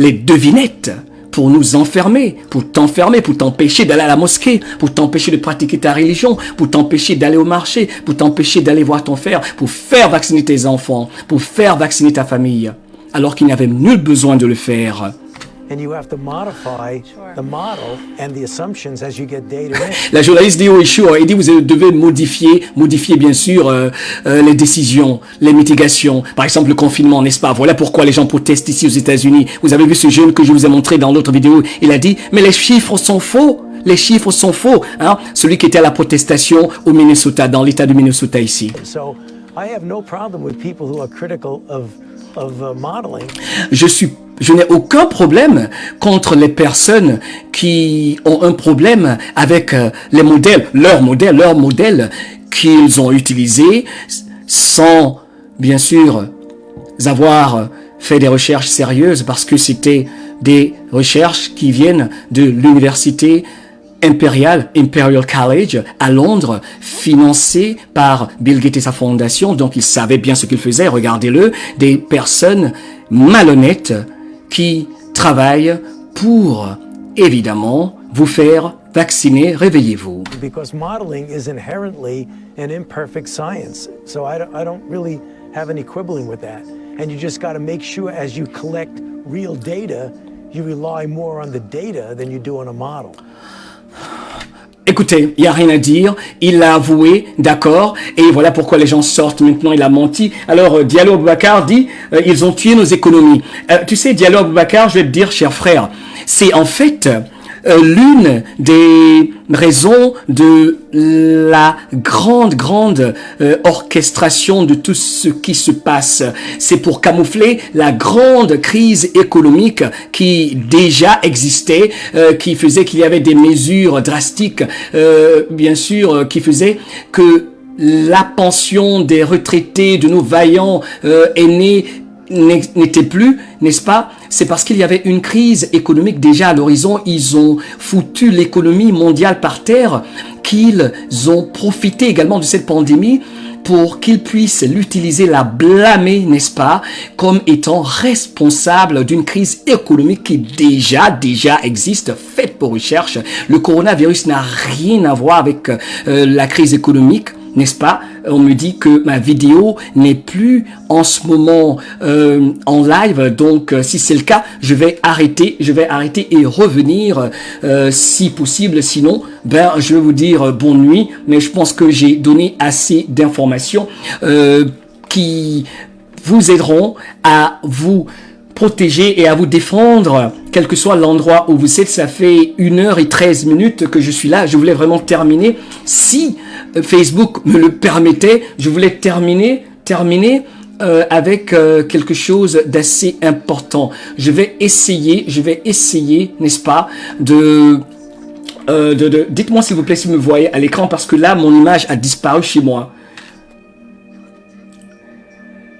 les devinettes, pour nous enfermer, pour t'enfermer, pour t'empêcher d'aller à la mosquée, pour t'empêcher de pratiquer ta religion, pour t'empêcher d'aller au marché, pour t'empêcher d'aller voir ton frère, pour faire vacciner tes enfants, pour faire vacciner ta famille, alors qu'il n'y avait nul besoin de le faire. And you have to modify the model and the assumptions as you get data in. La journaliste dit, oui, sure. Il dit, vous devez modifier bien sûr les décisions, les mitigations. Par exemple, le confinement, n'est-ce pas? Voilà pourquoi les gens protestent ici aux États-Unis. Vous avez vu ce jeune que je vous ai montré dans l'autre vidéo. Il a dit, mais les chiffres sont faux. Les chiffres sont faux. Hein? Celui qui était à la protestation au Minnesota, dans l'État du Minnesota ici. So I have no problem with people who are critical of modeling. Je n'ai aucun problème contre les personnes qui ont un problème avec les modèles, leurs modèles qu'ils ont utilisés, sans, bien sûr, avoir fait des recherches sérieuses parce que c'était des recherches qui viennent de l'université Imperial College à Londres, financées par Bill Gates et sa fondation. Donc, ils savaient bien ce qu'ils faisaient. Regardez-le, des personnes malhonnêtes qui travaillent pour, évidemment, vous faire vacciner. Réveillez-vous. Because modeling is inherently an imperfect science. So I don't really have any quibbling with that. And you just got to make sure as you collect real data, you rely more on the data than you do on a model. Écoutez, il n'y a rien à dire, il l'a avoué, d'accord, et voilà pourquoi les gens sortent maintenant, il a menti. Alors, Diallo Aboubacar dit, ils ont tué nos économies. Tu sais, Diallo Aboubacar, je vais te dire, cher frère, c'est en fait l'une des raisons de la grande orchestration de tout ce qui se passe. C'est pour camoufler la grande crise économique qui déjà existait, qui faisait qu'il y avait des mesures drastiques, bien sûr, qui faisaient que la pension des retraités, de nos vaillants aînés, n'était plus, n'est-ce pas? C'est parce qu'il y avait une crise économique déjà à l'horizon. Ils ont foutu l'économie mondiale par terre, qu'ils ont profité également de cette pandémie pour qu'ils puissent l'utiliser, la blâmer, n'est-ce pas, comme étant responsable d'une crise économique qui déjà existe, faite pour recherche. Le coronavirus n'a rien à voir avec la crise économique, n'est-ce pas? On me dit que ma vidéo n'est plus en ce moment en live, donc si c'est le cas, je vais arrêter et revenir si possible. Sinon, je vais vous dire bonne nuit, mais je pense que j'ai donné assez d'informations qui vous aideront à vous protéger et à vous défendre, quel que soit l'endroit où vous êtes. Ça fait 1h13 que je suis là. Je voulais vraiment terminer. Si Facebook me le permettait, je voulais terminer avec quelque chose d'assez important. Je vais essayer, n'est-ce pas, dites-moi s'il vous plaît si vous me voyez à l'écran, parce que là, mon image a disparu chez moi.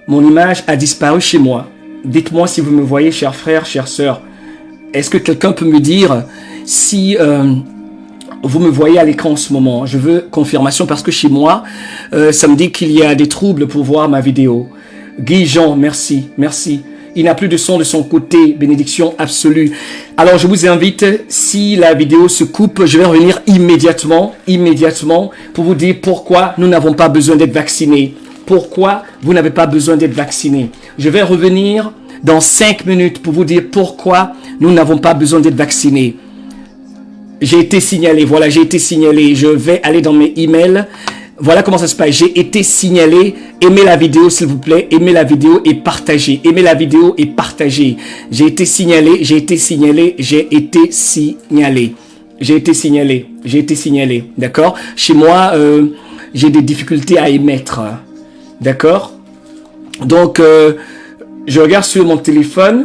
Mon image a disparu chez moi. Dites-moi si vous me voyez, chers frères, chères sœurs. Est-ce que quelqu'un peut me dire si vous me voyez à l'écran en ce moment? Je veux confirmation parce que chez moi, ça me dit qu'il y a des troubles pour voir ma vidéo. Guy Jean, merci. Il n'a plus de son de son côté, bénédiction absolue. Alors je vous invite, si la vidéo se coupe, je vais revenir immédiatement pour vous dire pourquoi nous n'avons pas besoin d'être vaccinés. Pourquoi vous n'avez pas besoin d'être vacciné. Je vais revenir dans 5 minutes pour vous dire pourquoi nous n'avons pas besoin d'être vaccinés. J'ai été signalé, voilà, j'ai été signalé. Je vais aller dans mes emails. Voilà comment ça se passe. J'ai été signalé. Aimez la vidéo, s'il vous plaît. Aimez la vidéo et partagez. Aimez la vidéo et partagez. J'ai été signalé. D'accord? Chez moi, j'ai des difficultés à émettre. D'accord? Donc, je regarde sur mon téléphone.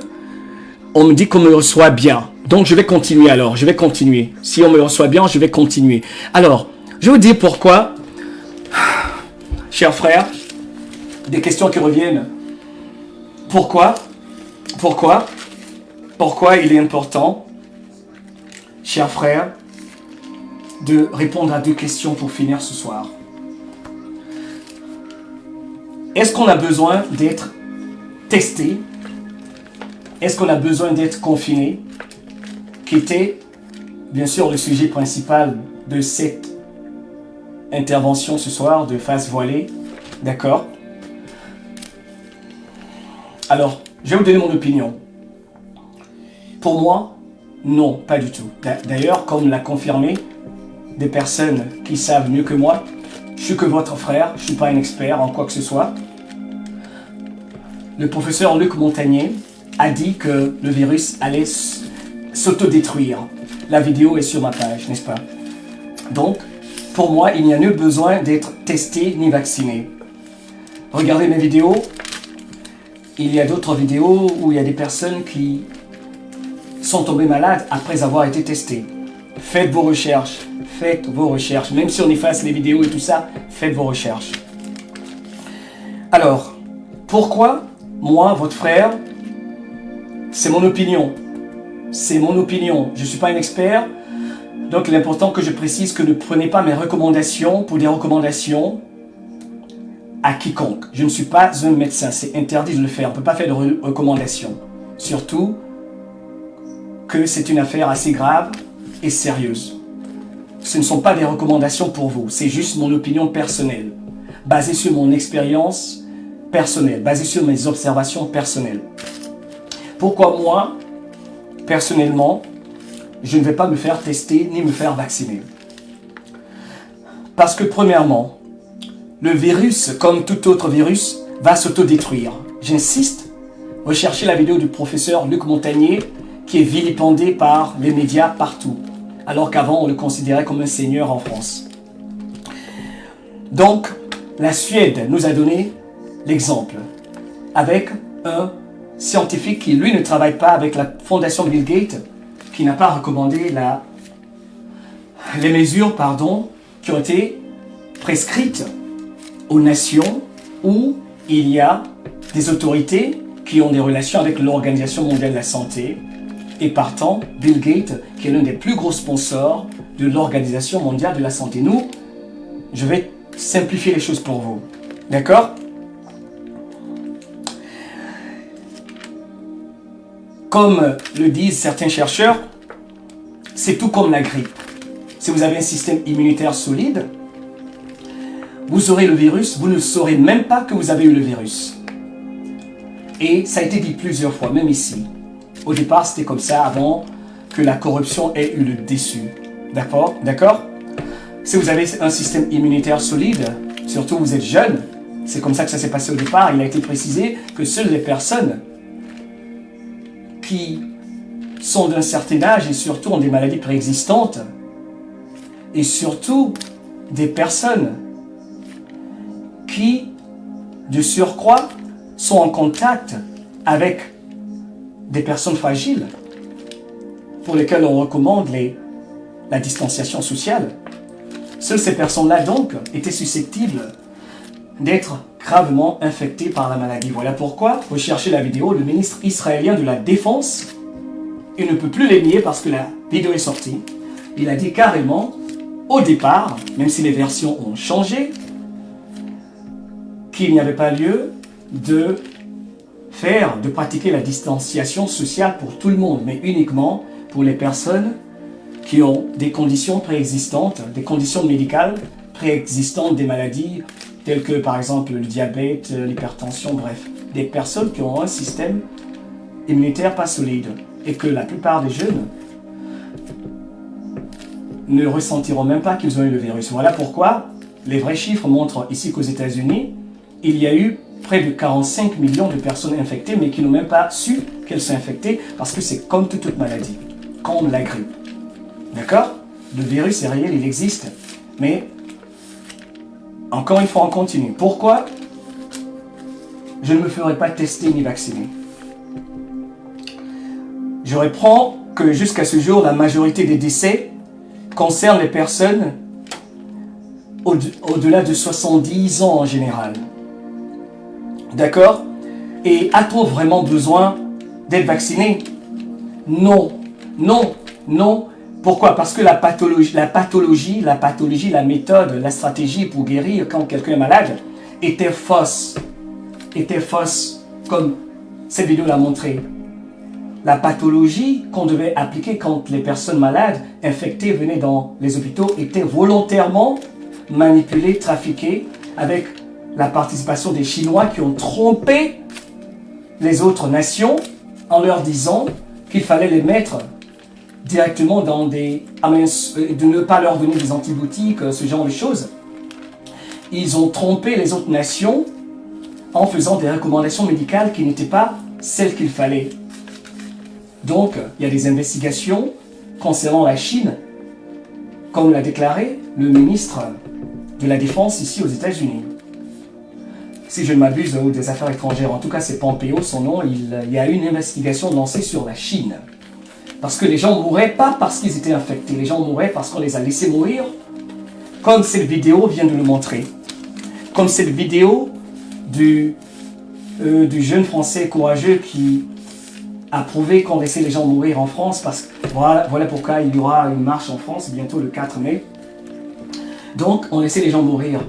On me dit qu'on me reçoit bien. Donc, je vais continuer alors. Si on me reçoit bien, je vais continuer. Alors, je vais vous dire pourquoi, chers frères, des questions qui reviennent. Pourquoi il est important, chers frères, de répondre à 2 questions pour finir ce soir. Est-ce qu'on a besoin d'être testé? Est-ce qu'on a besoin d'être confiné? Qui était, bien sûr, le sujet principal de cette intervention ce soir de Face Voilée. D'accord? Alors, je vais vous donner mon opinion. Pour moi, non, pas du tout. D'ailleurs, comme l'a confirmé des personnes qui savent mieux que moi, je suis que votre frère, je ne suis pas un expert en quoi que ce soit. Le professeur Luc Montagnier a dit que le virus allait s'autodétruire. La vidéo est sur ma page, n'est-ce pas? Donc, pour moi, il n'y a nul besoin d'être testé ni vacciné. Regardez mes vidéos. Il y a d'autres vidéos où il y a des personnes qui sont tombées malades après avoir été testées. Faites vos recherches. Même si on efface les vidéos et tout ça, faites vos recherches. Alors, pourquoi moi, votre frère, c'est mon opinion. C'est mon opinion. Je ne suis pas un expert. Donc, l'important que je précise que ne prenez pas mes recommandations pour des recommandations à quiconque. Je ne suis pas un médecin. C'est interdit de le faire. On ne peut pas faire de recommandations. Surtout que c'est une affaire assez grave et sérieuse. Ce ne sont pas des recommandations pour vous. C'est juste mon opinion personnelle. Basée sur mon expérience personnelle. Basée sur mes observations personnelles. Pourquoi moi, personnellement, je ne vais pas me faire tester ni me faire vacciner? Parce que premièrement, le virus, comme tout autre virus, va s'autodétruire. J'insiste, recherchez la vidéo du professeur Luc Montagnier qui est vilipendé par les médias partout, alors qu'avant on le considérait comme un seigneur en France. Donc, la Suède nous a donné l'exemple avec un scientifique qui, lui, ne travaille pas avec la fondation Bill Gates, qui n'a pas recommandé les mesures qui ont été prescrites aux nations où il y a des autorités qui ont des relations avec l'Organisation mondiale de la santé et partant Bill Gates, qui est l'un des plus gros sponsors de l'Organisation mondiale de la santé. Nous, je vais simplifier les choses pour vous. D'accord ? Comme le disent certains chercheurs, c'est tout comme la grippe. Si vous avez un système immunitaire solide, vous aurez le virus, vous ne saurez même pas que vous avez eu le virus. Et ça a été dit plusieurs fois, même ici. Au départ, c'était comme ça avant que la corruption ait eu le dessus. D'accord ? Si vous avez un système immunitaire solide, surtout vous êtes jeune, c'est comme ça que ça s'est passé au départ. Il a été précisé que seules les personnes qui sont d'un certain âge et surtout ont des maladies préexistantes et surtout des personnes qui, de surcroît, sont en contact avec des personnes fragiles pour lesquelles on recommande la distanciation sociale. Seules ces personnes-là, donc, étaient susceptibles d'être gravement infectées par la maladie. Voilà pourquoi, recherchez la vidéo, le ministre israélien de la Défense, il ne peut plus les nier parce que la vidéo est sortie, il a dit carrément, au départ, même si les versions ont changé, qu'il n'y avait pas lieu de pratiquer la distanciation sociale pour tout le monde, mais uniquement pour les personnes qui ont des conditions préexistantes, des conditions médicales préexistantes, des maladies telles que par exemple le diabète, l'hypertension, bref, des personnes qui ont un système immunitaire pas solide et que la plupart des jeunes ne ressentiront même pas qu'ils ont eu le virus. Voilà pourquoi les vrais chiffres montrent ici qu'aux États-Unis, il y a eu près de 45 millions de personnes infectées, mais qui n'ont même pas su qu'elles sont infectées, parce que c'est comme toute autre maladie, comme la grippe. D'accord ? Le virus est réel, il existe. Mais, encore une fois, on continue. Pourquoi je ne me ferai pas tester ni vacciner? Je reprends que jusqu'à ce jour, la majorité des décès concernent les personnes au-delà de 70 ans en général. D'accord? Et a-t-on vraiment besoin d'être vacciné? Non, non, non. Pourquoi? Parce que la pathologie, la méthode, la stratégie pour guérir quand quelqu'un est malade était fausse. Était fausse, comme cette vidéo l'a montré. La pathologie qu'on devait appliquer quand les personnes malades, infectées, venaient dans les hôpitaux était volontairement manipulée, trafiquée avec la participation des Chinois qui ont trompé les autres nations en leur disant qu'il fallait les mettre directement dans de ne pas leur donner des antibiotiques, ce genre de choses. Ils ont trompé les autres nations en faisant des recommandations médicales qui n'étaient pas celles qu'il fallait. Donc, il y a des investigations concernant la Chine, comme l'a déclaré le ministre de la Défense ici aux États-Unis. Si je ne m'abuse, ou des Affaires étrangères, en tout cas c'est Pompeo, son nom, il y a eu une investigation lancée sur la Chine. Parce que les gens mouraient pas parce qu'ils étaient infectés, les gens mouraient parce qu'on les a laissés mourir, comme cette vidéo vient de le montrer. Comme cette vidéo du jeune Français courageux qui a prouvé qu'on laissait les gens mourir en France, parce que voilà pourquoi il y aura une marche en France bientôt le 4 mai. Donc on laissait les gens mourir.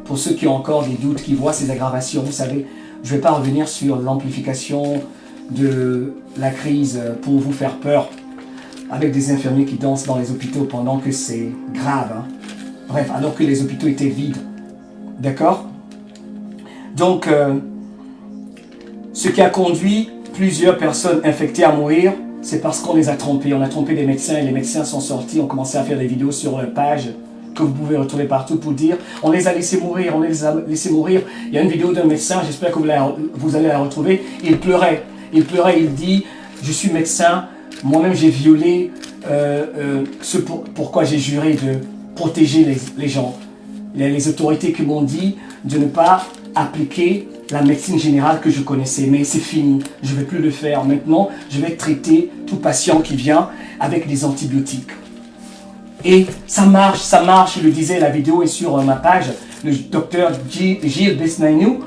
Pour ceux qui ont encore des doutes, qui voient ces aggravations, vous savez, je ne vais pas revenir sur l'amplification de la crise pour vous faire peur, avec des infirmiers qui dansent dans les hôpitaux pendant que c'est grave. Hein. Bref, alors que les hôpitaux étaient vides. D'accord? Donc, ce qui a conduit plusieurs personnes infectées à mourir, c'est parce qu'on les a trompés. On a trompé des médecins et les médecins sont sortis, ont commencé à faire des vidéos sur leur page que vous pouvez retrouver partout pour dire on les a laissés mourir, on les a laissés mourir. Il y a une vidéo d'un médecin, j'espère que vous allez la retrouver. Il pleurait, il dit je suis médecin, moi-même j'ai violé pourquoi j'ai juré de protéger les gens. Il y a les autorités qui m'ont dit de ne pas appliquer la médecine générale que je connaissais, mais c'est fini, je ne vais plus le faire. Maintenant, je vais traiter tout patient qui vient avec des antibiotiques. Et ça marche, je le disais, la vidéo est sur ma page, le docteur Gilles Besnainou,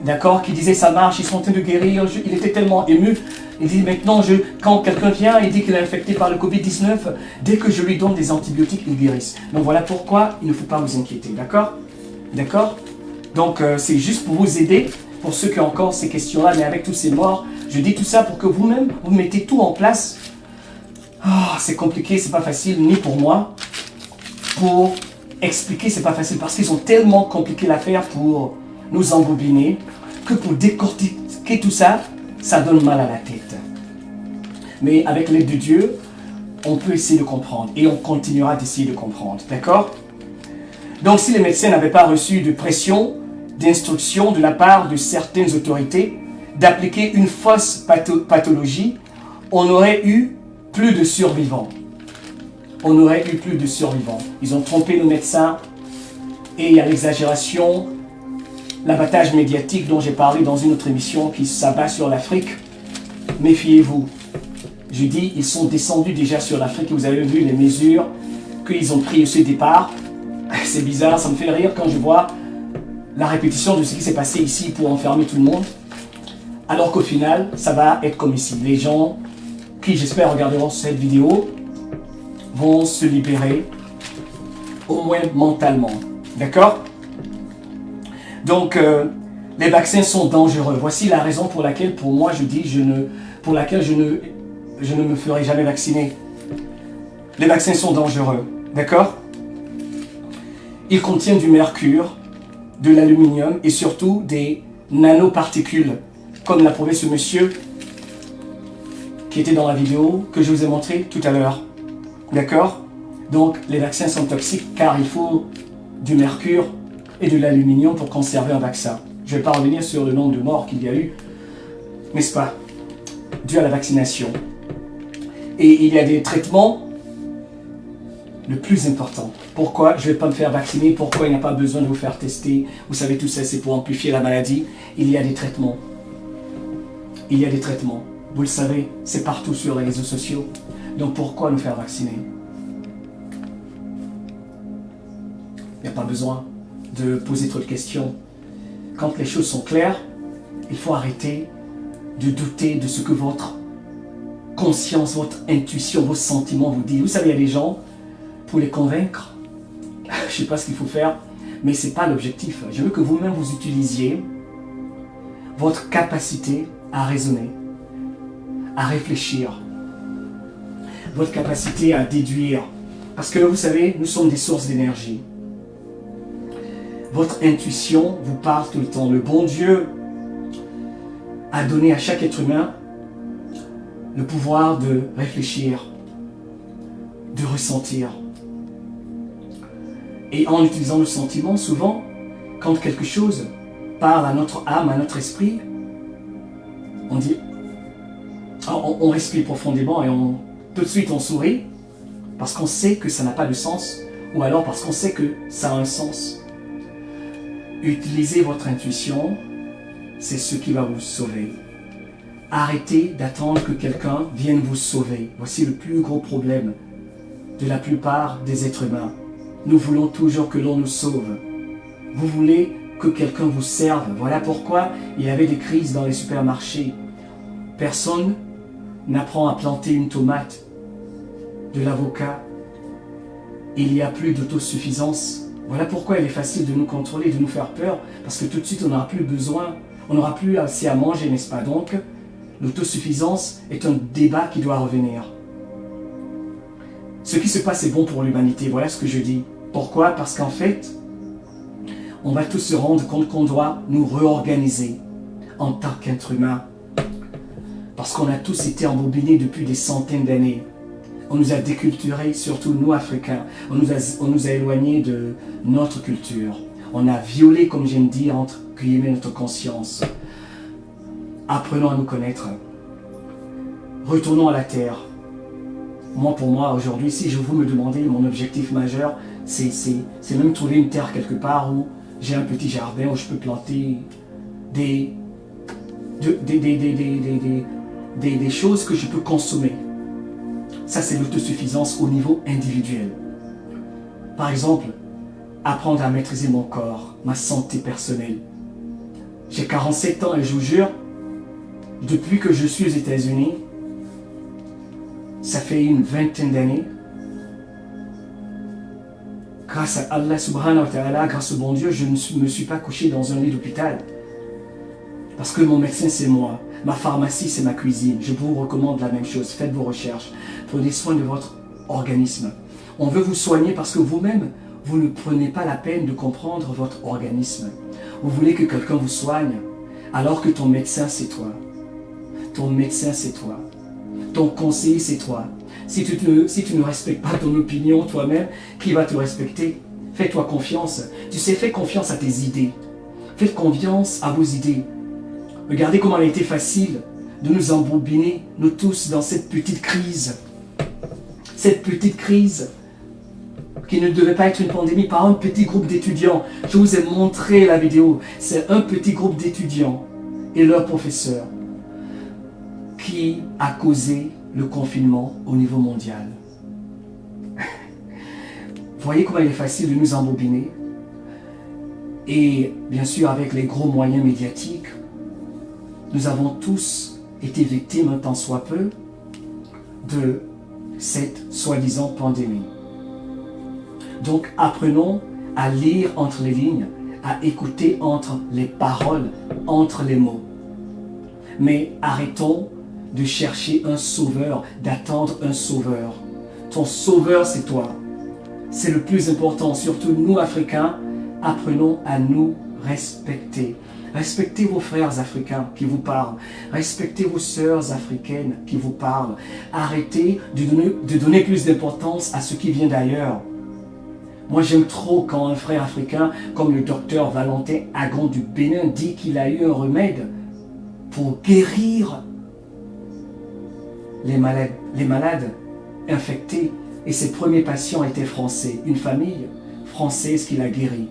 d'accord, qui disait ça marche, ils sont en train de guérir, il était tellement ému, il dit maintenant, quand quelqu'un vient et dit qu'il est infecté par le Covid-19, dès que je lui donne des antibiotiques, il guérisse. Donc voilà pourquoi il ne faut pas vous inquiéter, d'accord? D'accord? Donc c'est juste pour vous aider, pour ceux qui ont encore ces questions-là, mais avec tous ces morts, je dis tout ça pour que vous-même, vous mettez tout en place. Oh, c'est compliqué, c'est pas facile, ni pour moi. Pour expliquer, c'est pas facile, parce qu'ils ont tellement compliqué l'affaire pour nous embobiner, que pour décortiquer tout ça, ça donne mal à la tête. Mais avec l'aide de Dieu, on peut essayer de comprendre, et on continuera d'essayer de comprendre, d'accord? Donc si les médecins n'avaient pas reçu de pression, d'instruction de la part de certaines autorités, d'appliquer une fausse pathologie, on aurait eu plus de survivants. On aurait eu plus de survivants. Ils ont trompé nos médecins et il y a l'exagération, l'abattage médiatique dont j'ai parlé dans une autre émission qui s'abat sur l'Afrique. Méfiez-vous. Je dis, ils sont descendus déjà sur l'Afrique et vous avez vu les mesures qu'ils ont prises au départ. C'est bizarre, ça me fait rire quand je vois la répétition de ce qui s'est passé ici pour enfermer tout le monde. Alors qu'au final, ça va être comme ici. Les gens qui, j'espère, regarderont cette vidéo, vont se libérer, au moins mentalement. D'accord? Donc, les vaccins sont dangereux. Voici la raison pour laquelle, pour moi, je dis, je ne me ferai jamais vacciner. Les vaccins sont dangereux. D'accord? Ils contiennent du mercure, de l'aluminium et surtout des nanoparticules, comme l'a prouvé ce monsieur qui était dans la vidéo que je vous ai montré tout à l'heure. D'accord? Donc les vaccins sont toxiques car il faut du mercure et de l'aluminium pour conserver un vaccin. Je ne vais pas revenir sur le nombre de morts qu'il y a eu, n'est-ce pas? Dû à la vaccination. Et il y a des traitements, le plus important. Pourquoi je ne vais pas me faire vacciner? Pourquoi il n'y a pas besoin de vous faire tester? Vous savez, tout ça, c'est pour amplifier la maladie. Il y a des traitements. Il y a des traitements. Vous le savez, c'est partout sur les réseaux sociaux. Donc pourquoi nous faire vacciner? Il n'y a pas besoin de poser trop de questions. Quand les choses sont claires, il faut arrêter de douter de ce que votre conscience, votre intuition, vos sentiments vous disent. Vous savez, il y a des gens, pour les convaincre, je ne sais pas ce qu'il faut faire, mais ce n'est pas l'objectif. Je veux que vous-même vous utilisiez votre capacité à raisonner, à réfléchir, votre capacité à déduire. Parce que vous savez, nous sommes des sources d'énergie. Votre intuition vous parle tout le temps. Le bon Dieu a donné à chaque être humain le pouvoir de réfléchir, de ressentir. Et en utilisant le sentiment, souvent, quand quelque chose parle à notre âme, à notre esprit, on dit, on respire profondément et tout de suite on sourit parce qu'on sait que ça n'a pas de sens ou alors parce qu'on sait que ça a un sens. Utilisez votre intuition, c'est ce qui va vous sauver. Arrêtez d'attendre que quelqu'un vienne vous sauver. Voici le plus gros problème de la plupart des êtres humains. Nous voulons toujours que l'on nous sauve. Vous voulez que quelqu'un vous serve. Voilà pourquoi il y avait des crises dans les supermarchés. Personne n'apprend à planter une tomate, de l'avocat. Il n'y a plus d'autosuffisance. Voilà pourquoi il est facile de nous contrôler, de nous faire peur, parce que tout de suite on n'aura plus besoin, on n'aura plus assez à manger, n'est-ce pas? Donc, l'autosuffisance est un débat qui doit revenir. Ce qui se passe est bon pour l'humanité, voilà ce que je dis. Pourquoi? Parce qu'en fait, on va tous se rendre compte qu'on doit nous réorganiser en tant qu'être humain. Parce qu'on a tous été embobinés depuis des centaines d'années. On nous a déculturés, surtout nous Africains. On nous a éloignés de notre culture. On a violé, comme j'aime dire, entre guillemets, notre conscience. Apprenons à nous connaître. Retournons à la terre. Moi, pour moi, aujourd'hui, si je vous me demandez, mon objectif majeur, c'est même trouver une terre quelque part où j'ai un petit jardin où je peux planter des choses que je peux consommer. Ça, c'est l'autosuffisance au niveau individuel. Par exemple, apprendre à maîtriser mon corps, ma santé personnelle. J'ai 47 ans et je vous jure, depuis que je suis aux États-Unis, ça fait une vingtaine d'années, grâce à Allah subhanahu wa ta'ala, grâce au bon Dieu, je ne me suis pas couché dans un lit d'hôpital. Parce que mon médecin, c'est moi. Ma pharmacie, c'est ma cuisine. Je vous recommande la même chose. Faites vos recherches. Prenez soin de votre organisme. On veut vous soigner parce que vous-même, vous ne prenez pas la peine de comprendre votre organisme. Vous voulez que quelqu'un vous soigne, alors que ton médecin, c'est toi. Ton médecin, c'est toi. Ton conseiller, c'est toi. Si tu ne respectes pas ton opinion toi-même, qui va te respecter? Fais-toi confiance. Tu sais, fais confiance à tes idées. Faites confiance à vos idées. Regardez comment il a été facile de nous embobiner, nous tous, dans cette petite crise. Cette petite crise qui ne devait pas être une pandémie, par un petit groupe d'étudiants. Je vous ai montré la vidéo. C'est un petit groupe d'étudiants et leurs professeurs qui a causé le confinement au niveau mondial. Voyez comment il est facile de nous embobiner. Et bien sûr, avec les gros moyens médiatiques, nous avons tous été victimes, un tant soit peu, de cette soi-disant pandémie. Donc, apprenons à lire entre les lignes, à écouter entre les paroles, entre les mots. Mais arrêtons de chercher un sauveur, d'attendre un sauveur. Ton sauveur, c'est toi. C'est le plus important, surtout nous, Africains, apprenons à nous respecter. Respectez vos frères africains qui vous parlent. Respectez vos sœurs africaines qui vous parlent. Arrêtez de donner plus d'importance à ce qui vient d'ailleurs. Moi, j'aime trop quand un frère africain, comme le docteur Valentin Agon du Bénin, dit qu'il a eu un remède pour guérir les malades infectés. Et ses premiers patients étaient français. Une famille française qui l'a guéri.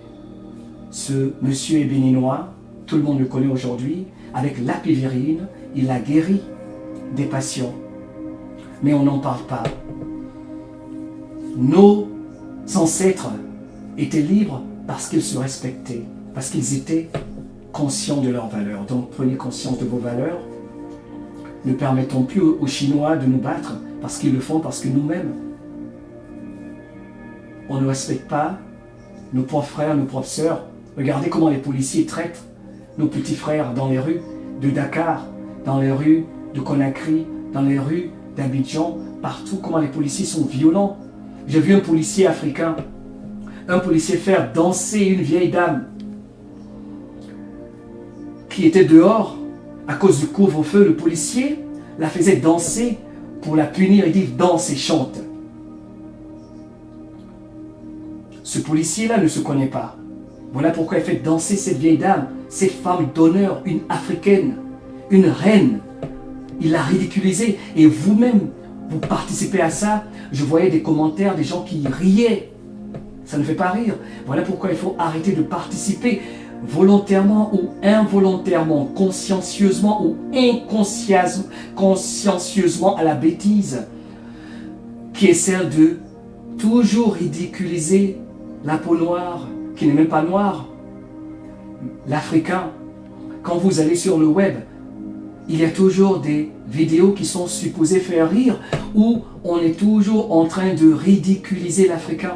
Ce monsieur est béninois. Tout le monde le connaît aujourd'hui. Avec l'apivérine, il a guéri des patients. Mais on n'en parle pas. Nos ancêtres étaient libres parce qu'ils se respectaient, parce qu'ils étaient conscients de leurs valeurs. Donc prenez conscience de vos valeurs. Ne permettons plus aux Chinois de nous battre parce qu'ils le font, parce que nous-mêmes, on ne respecte pas nos propres frères, nos propres sœurs. Regardez comment les policiers traitent nos petits frères dans les rues de Dakar, dans les rues de Conakry, dans les rues d'Abidjan, partout, comment les policiers sont violents. J'ai vu un policier africain, un policier faire danser une vieille dame qui était dehors à cause du couvre-feu. Le policier la faisait danser pour la punir. Il dit danse et chante. Ce policier-là ne se connaît pas. Voilà pourquoi il fait danser cette vieille dame, cette femme d'honneur, une africaine, une reine. Il l'a ridiculisée. Et vous-même, vous participez à ça. Je voyais des commentaires, des gens qui riaient. Ça ne fait pas rire. Voilà pourquoi il faut arrêter de participer volontairement ou involontairement, consciencieusement ou inconsciencieusement à la bêtise qui est celle de toujours ridiculiser la peau noire, qui n'est même pas noire. l'Africain. Quand vous allez sur le web, il y a toujours des vidéos qui sont supposées faire rire où on est toujours en train de ridiculiser l'Africain.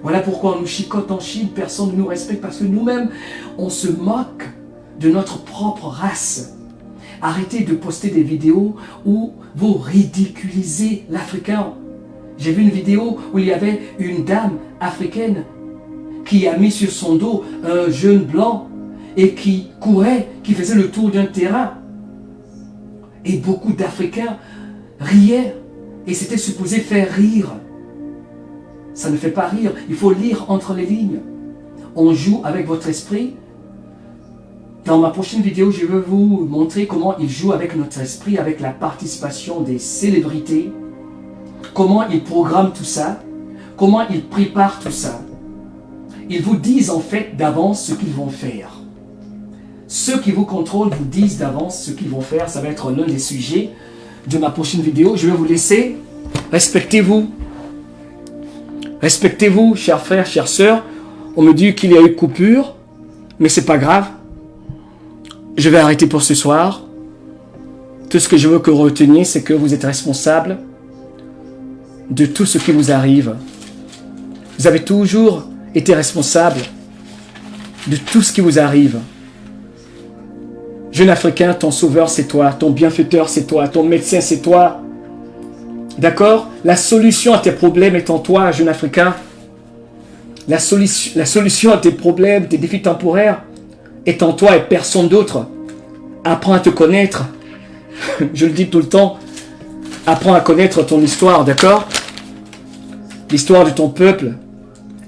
Voilà pourquoi on nous chicote en Chine, personne ne nous respecte parce que nous-mêmes, on se moque de notre propre race. Arrêtez de poster des vidéos où vous ridiculisez l'Africain. J'ai vu une vidéo où il y avait une dame africaine qui a mis sur son dos un jeune blanc et qui courait, qui faisait le tour d'un terrain. Et beaucoup d'Africains riaient et c'était supposé faire rire. Ça ne fait pas rire, il faut lire entre les lignes. On joue avec votre esprit. Dans ma prochaine vidéo, je vais vous montrer comment il joue avec notre esprit, avec la participation des célébrités, comment ils programment tout ça, comment ils préparent tout ça. Ils vous disent en fait d'avance ce qu'ils vont faire. Ceux qui vous contrôlent vous disent d'avance ce qu'ils vont faire. Ça va être l'un des sujets de ma prochaine vidéo. Je vais vous laisser. Respectez-vous. Respectez-vous, chers frères, chères sœurs. On me dit qu'il y a eu coupure, mais c'est pas grave. Je vais arrêter pour ce soir. Tout ce que je veux que vous reteniez, c'est que vous êtes responsable de tout ce qui vous arrive. Vous avez toujours été responsable de tout ce qui vous arrive. Jeune Africain, ton sauveur, c'est toi. Ton bienfaiteur, c'est toi. Ton médecin, c'est toi. D'accord? La solution à tes problèmes est en toi, jeune Africain. La solution à tes problèmes, tes défis temporaires, est en toi et personne d'autre. Apprends à te connaître. Je le dis tout le temps. Apprends à connaître ton histoire, d'accord? L'histoire de ton peuple.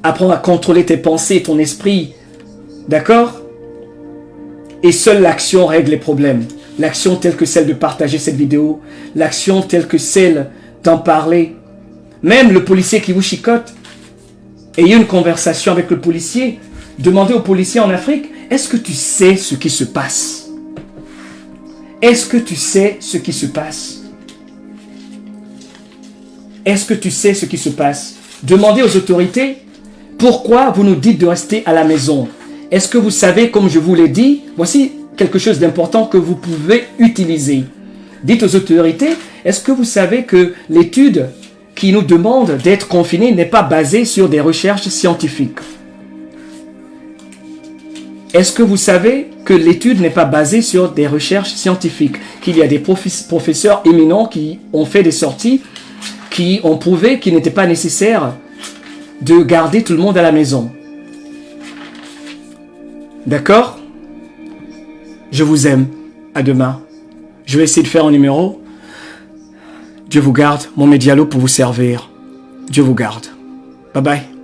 Apprends à contrôler tes pensées, ton esprit. D'accord? Et seule l'action règle les problèmes. L'action telle que celle de partager cette vidéo. L'action telle que celle d'en parler. Même le policier qui vous chicote. Ayez une conversation avec le policier. Demandez au policier en Afrique, est-ce que tu sais ce qui se passe? Est-ce que tu sais ce qui se passe? Est-ce que tu sais ce qui se passe? Demandez aux autorités, pourquoi vous nous dites de rester à la maison? Est-ce que vous savez, comme je vous l'ai dit, voici quelque chose d'important que vous pouvez utiliser. Dites aux autorités, est-ce que vous savez que l'étude qui nous demande d'être confinés n'est pas basée sur des recherches scientifiques? Est-ce que vous savez que l'étude n'est pas basée sur des recherches scientifiques? Qu'il y a des professeurs éminents qui ont fait des sorties, qui ont prouvé qu'il n'était pas nécessaire de garder tout le monde à la maison. D'accord? Je vous aime. À demain. Je vais essayer de faire un numéro. Dieu vous garde. Mon Diallo pour vous servir. Dieu vous garde. Bye bye.